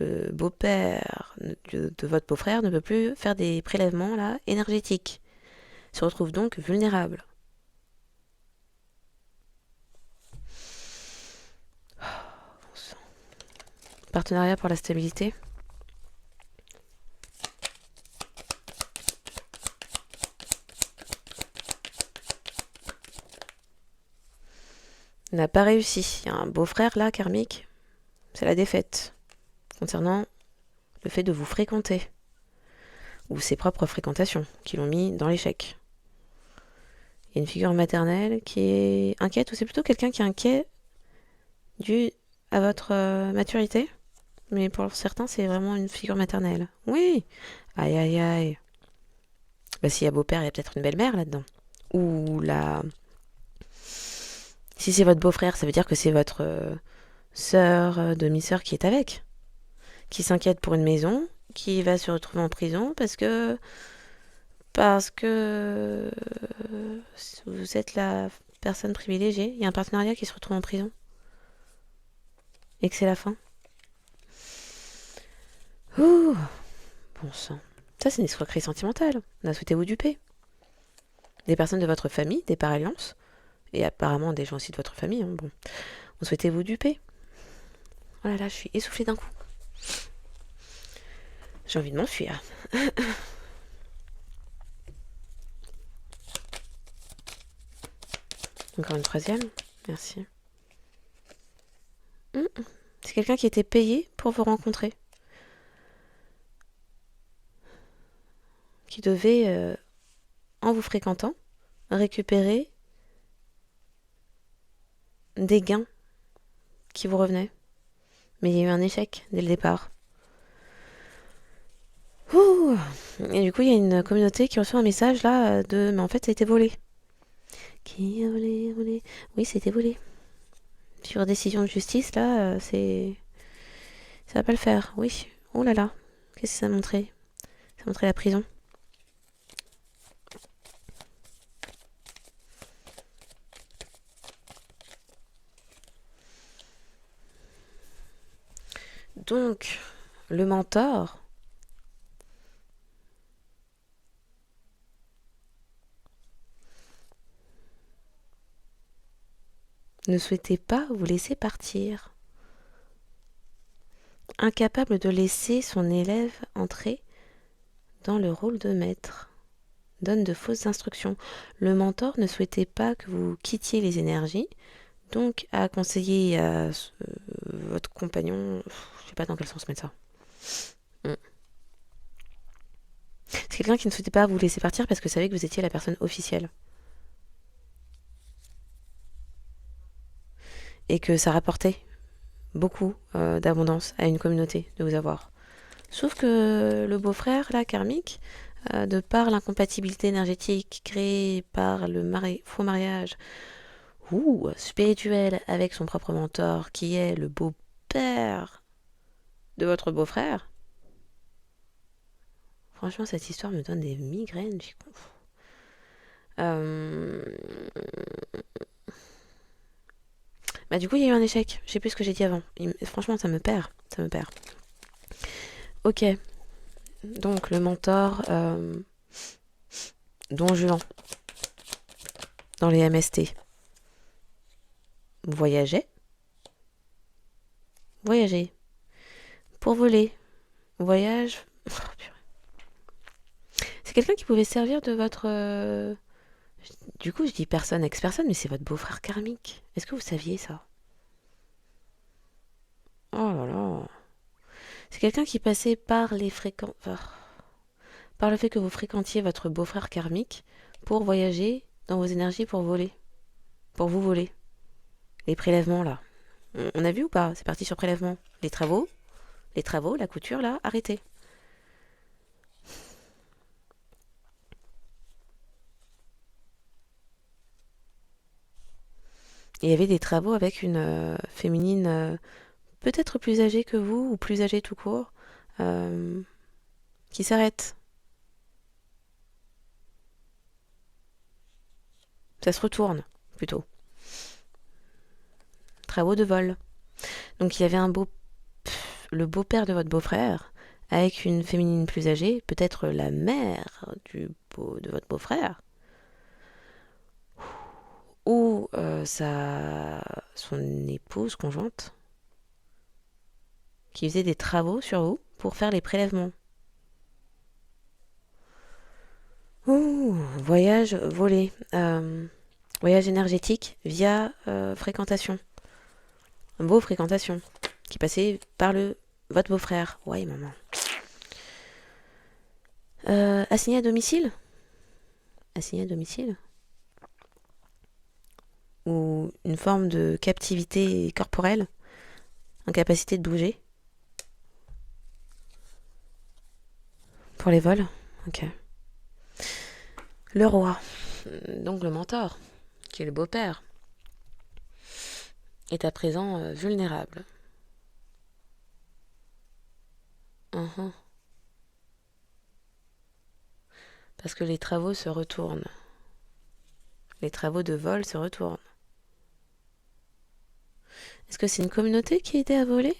Le beau-père de votre beau-frère ne peut plus faire des prélèvements là énergétiques, se retrouve donc vulnérable. Partenariat pour la stabilité. N'a pas réussi. Il y a un beau-frère là, karmique. C'est la défaite. Concernant le fait de vous fréquenter. Ou ses propres fréquentations qui l'ont mis dans l'échec. Il y a une figure maternelle qui est inquiète, ou c'est plutôt quelqu'un qui est inquiet dû à votre maturité. Mais pour certains, c'est vraiment une figure maternelle. Oui. Aïe aïe aïe. Bah, s'il y a beau-père, il y a peut-être une belle-mère là-dedans. Ou la... Si c'est votre beau-frère, ça veut dire que c'est votre sœur, demi-sœur qui est avec. Qui s'inquiète pour une maison, qui va se retrouver en prison parce que vous êtes la personne privilégiée. Il y a un partenariat qui se retrouve en prison. Et que c'est la fin. Ouh, bon sang. Ça, c'est une escroquerie sentimentale. On a souhaité vous duper. Des personnes de votre famille, des par-alliances, et apparemment des gens aussi de votre famille, hein, bon. On souhaitait vous duper. Oh là là, je suis essoufflée d'un coup. J'ai envie de m'enfuir. Encore une troisième. Merci. C'est quelqu'un qui était payé pour vous rencontrer. Qui devait, en vous fréquentant, récupérer des gains qui vous revenaient. Mais il y a eu un échec dès le départ. Ouh. Et du coup, il y a une communauté qui reçoit un message là de mais en fait, ça a été volé. Qui a volé? Oui, c'était volé. Sur décision de justice, là, c'est. Ça va pas le faire. Oui. Oh là là. Qu'est-ce que ça montrait? Ça montrait la prison. Donc, le mentor ne souhaitait pas vous laisser partir. Incapable de laisser son élève entrer dans le rôle de maître. Donne de fausses instructions. Le mentor ne souhaitait pas que vous quittiez les énergies, donc a conseillé à votre compagnon, je sais pas dans quel sens mettre ça. Mm. C'est quelqu'un qui ne souhaitait pas vous laisser partir parce que savait que vous étiez la personne officielle. Et que ça rapportait beaucoup d'abondance à une communauté de vous avoir. Sauf que le beau-frère, là, karmique, de par l'incompatibilité énergétique créée par le faux mariage ou spirituel avec son propre mentor, qui est le beau-père de votre beau-frère, Franchement, cette histoire me donne des migraines. Euh, Bah, du coup, il y a eu un échec. Je sais plus ce que j'ai dit avant. Franchement, ça me perd. Ça me perd. Ok. Donc, le mentor, Don Juan, dans les MST. Voyager. Voyager. Pour voler. Voyage. Oh, c'est quelqu'un qui pouvait servir de votre... Du coup, je dis personne, ex-personne, mais c'est votre beau-frère karmique. Est-ce que vous saviez ça? Oh là là. C'est quelqu'un qui passait par les fréquents... par le fait que vous fréquentiez votre beau-frère karmique pour voyager dans vos énergies pour voler. Pour vous voler. Les prélèvements, là. On a vu ou pas? C'est parti sur prélèvement. Les travaux, la couture, là, arrêtez. Et il y avait des travaux avec une féminine peut-être plus âgée que vous, ou plus âgée tout court, euh, qui s'arrête. Ça se retourne, plutôt. Travaux de vol. Donc il y avait le beau-père de votre beau-frère, avec une féminine plus âgée, peut-être la mère de votre beau-frère, ou son épouse conjointe, qui faisait des travaux sur vous pour faire les prélèvements. Ouh, voyage volé. Voyage énergétique via fréquentation. Un beau fréquentation. Qui passait par votre beau-frère. Ouais, maman. Assigné à domicile? Assigné à domicile? Ou une forme de captivité corporelle? Incapacité de bouger? Pour les vols? Ok. Le roi, donc le mentor, qui est le beau-père, est à présent vulnérable. Mhm. Parce que les travaux se retournent. Les travaux de vol se retournent. Est-ce que c'est une communauté qui aidait à voler?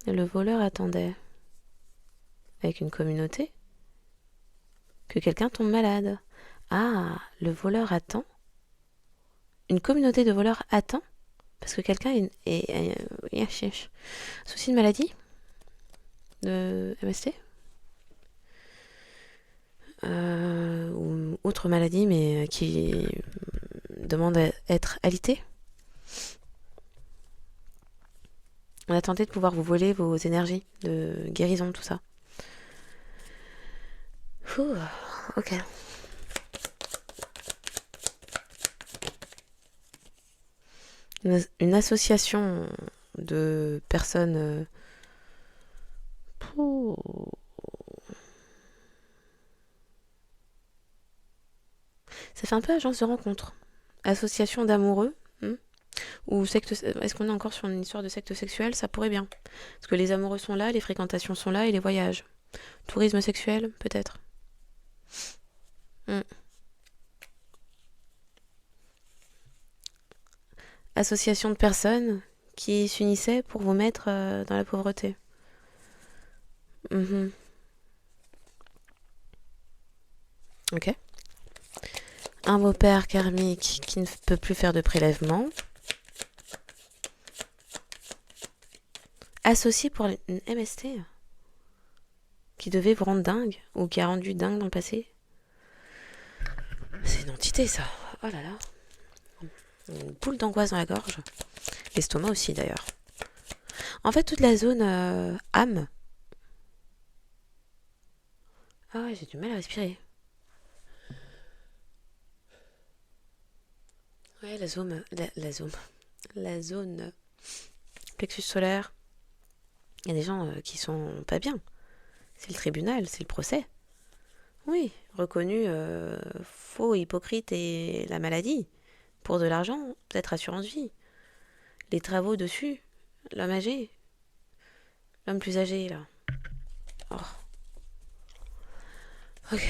Et le voleur attendait, avec une communauté, que quelqu'un tombe malade. Ah, le voleur attend. Une communauté de voleurs attend parce que quelqu'un souci de maladie de MST ou autre maladie, mais qui demande à être alité. On a tenté de pouvoir vous voler vos énergies de guérison, tout ça. Ouh, ok. Une association de personnes... Ça fait un peu agence de rencontre. Association d'amoureux. Ou secte... Est-ce qu'on est encore sur une histoire de secte sexuelle? Ça pourrait bien. Parce que les amoureux sont là, les fréquentations sont là et les voyages. Tourisme sexuel, peut-être. Association de personnes qui s'unissaient pour vous mettre dans la pauvreté. Ok. Un beau-père karmique qui ne peut plus faire de prélèvement. Associé pour une MST qui devait vous rendre dingue ou qui a rendu dingue dans le passé. C'est une entité, ça. Oh là là. Une boule d'angoisse dans la gorge. L'estomac aussi, d'ailleurs. En fait, toute la zone âme. Ah ouais, j'ai du mal à respirer. Ouais, la zone plexus solaire. Il y a des gens qui sont pas bien. C'est le tribunal, c'est le procès. Oui, reconnu faux, hypocrite et la maladie. Pour de l'argent, peut-être assurance vie. Les travaux dessus, l'homme âgé. L'homme plus âgé, là. Oh. Ok.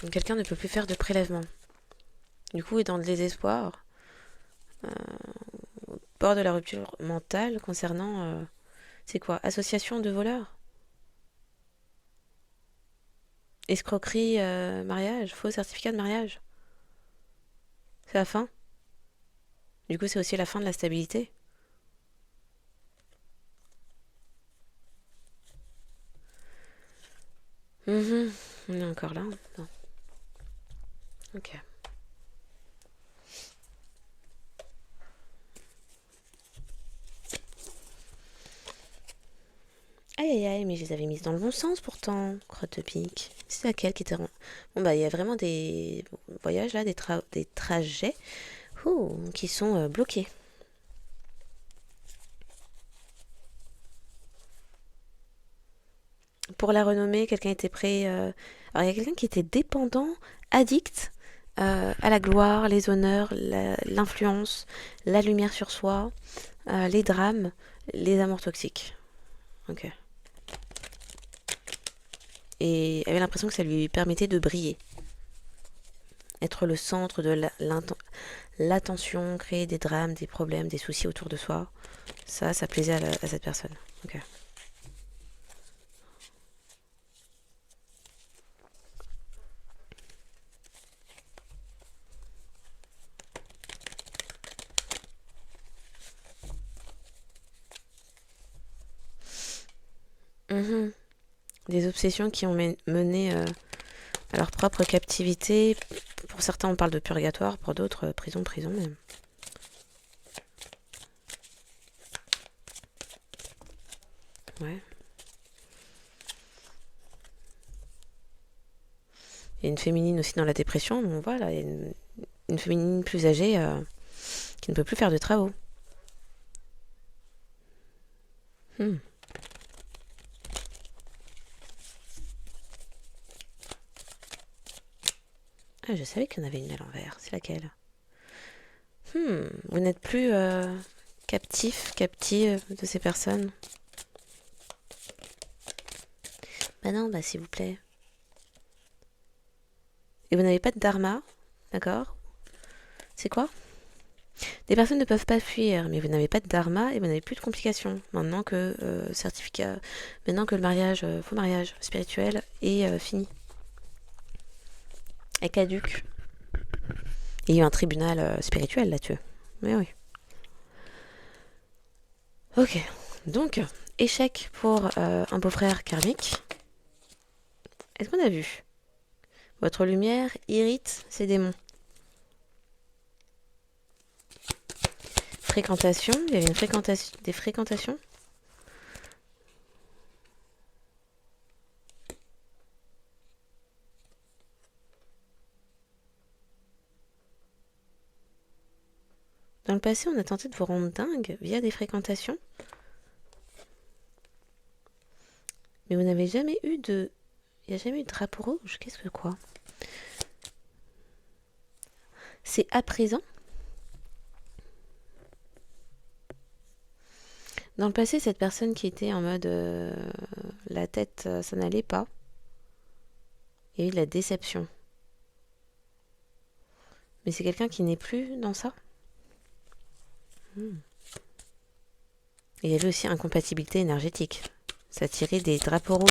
Donc quelqu'un ne peut plus faire de prélèvement. Du coup, est dans le désespoir, bord de la rupture mentale concernant... c'est quoi? Association de voleurs? Escroquerie, mariage? Faux certificat de mariage? C'est la fin? Du coup, c'est aussi la fin de la stabilité? Mhm. On est encore là? Non. Ok. Aïe aïe aïe, mais je les avais mises dans le bon sens pourtant, crotte de pique. C'est laquelle qui était... Bon bah il y a vraiment des voyages là, des trajets qui sont bloqués. Pour la renommée, quelqu'un était prêt... Alors il y a quelqu'un qui était dépendant, addict à la gloire, les honneurs, l'influence, la lumière sur soi, les drames, les amours toxiques. Ok. Et avait l'impression que ça lui permettait de briller. Être le centre de l'attention, créer des drames, des problèmes, des soucis autour de soi. Ça plaisait à cette personne. Ok. Mhm. Des obsessions qui ont mené à leur propre captivité. Pour certains, on parle de purgatoire, pour d'autres, prison même. Ouais. Il y a une féminine aussi dans la dépression, mais on voit là, il y a une féminine plus âgée qui ne peut plus faire de travaux. Hmm. Ah, je savais qu'il y en avait une à l'envers. C'est laquelle? Vous n'êtes plus captive de ces personnes? Bah non, bah s'il vous plaît. Et vous n'avez pas de dharma, d'accord? C'est quoi? Des personnes ne peuvent pas fuir, mais vous n'avez pas de dharma et vous n'avez plus de complications. Maintenant que maintenant que le mariage, faux mariage spirituel est fini, est caduque. Il y a eu un tribunal spirituel là-dessus. Mais oui. Ok. Donc, échec pour un beau-frère karmique. Est-ce qu'on a vu? Votre lumière irrite ces démons. Fréquentation, il y avait des fréquentations. Dans le passé, on a tenté de vous rendre dingue via des fréquentations. Mais vous n'avez jamais eu de... Il n'y a jamais eu de drapeau rouge. Qu'est-ce que quoi? C'est à présent. Dans le passé, cette personne qui était en mode la tête, ça n'allait pas. Il y a eu de la déception. Mais c'est quelqu'un qui n'est plus dans ça. Et il y avait aussi incompatibilité énergétique. Ça tirait des drapeaux rouges.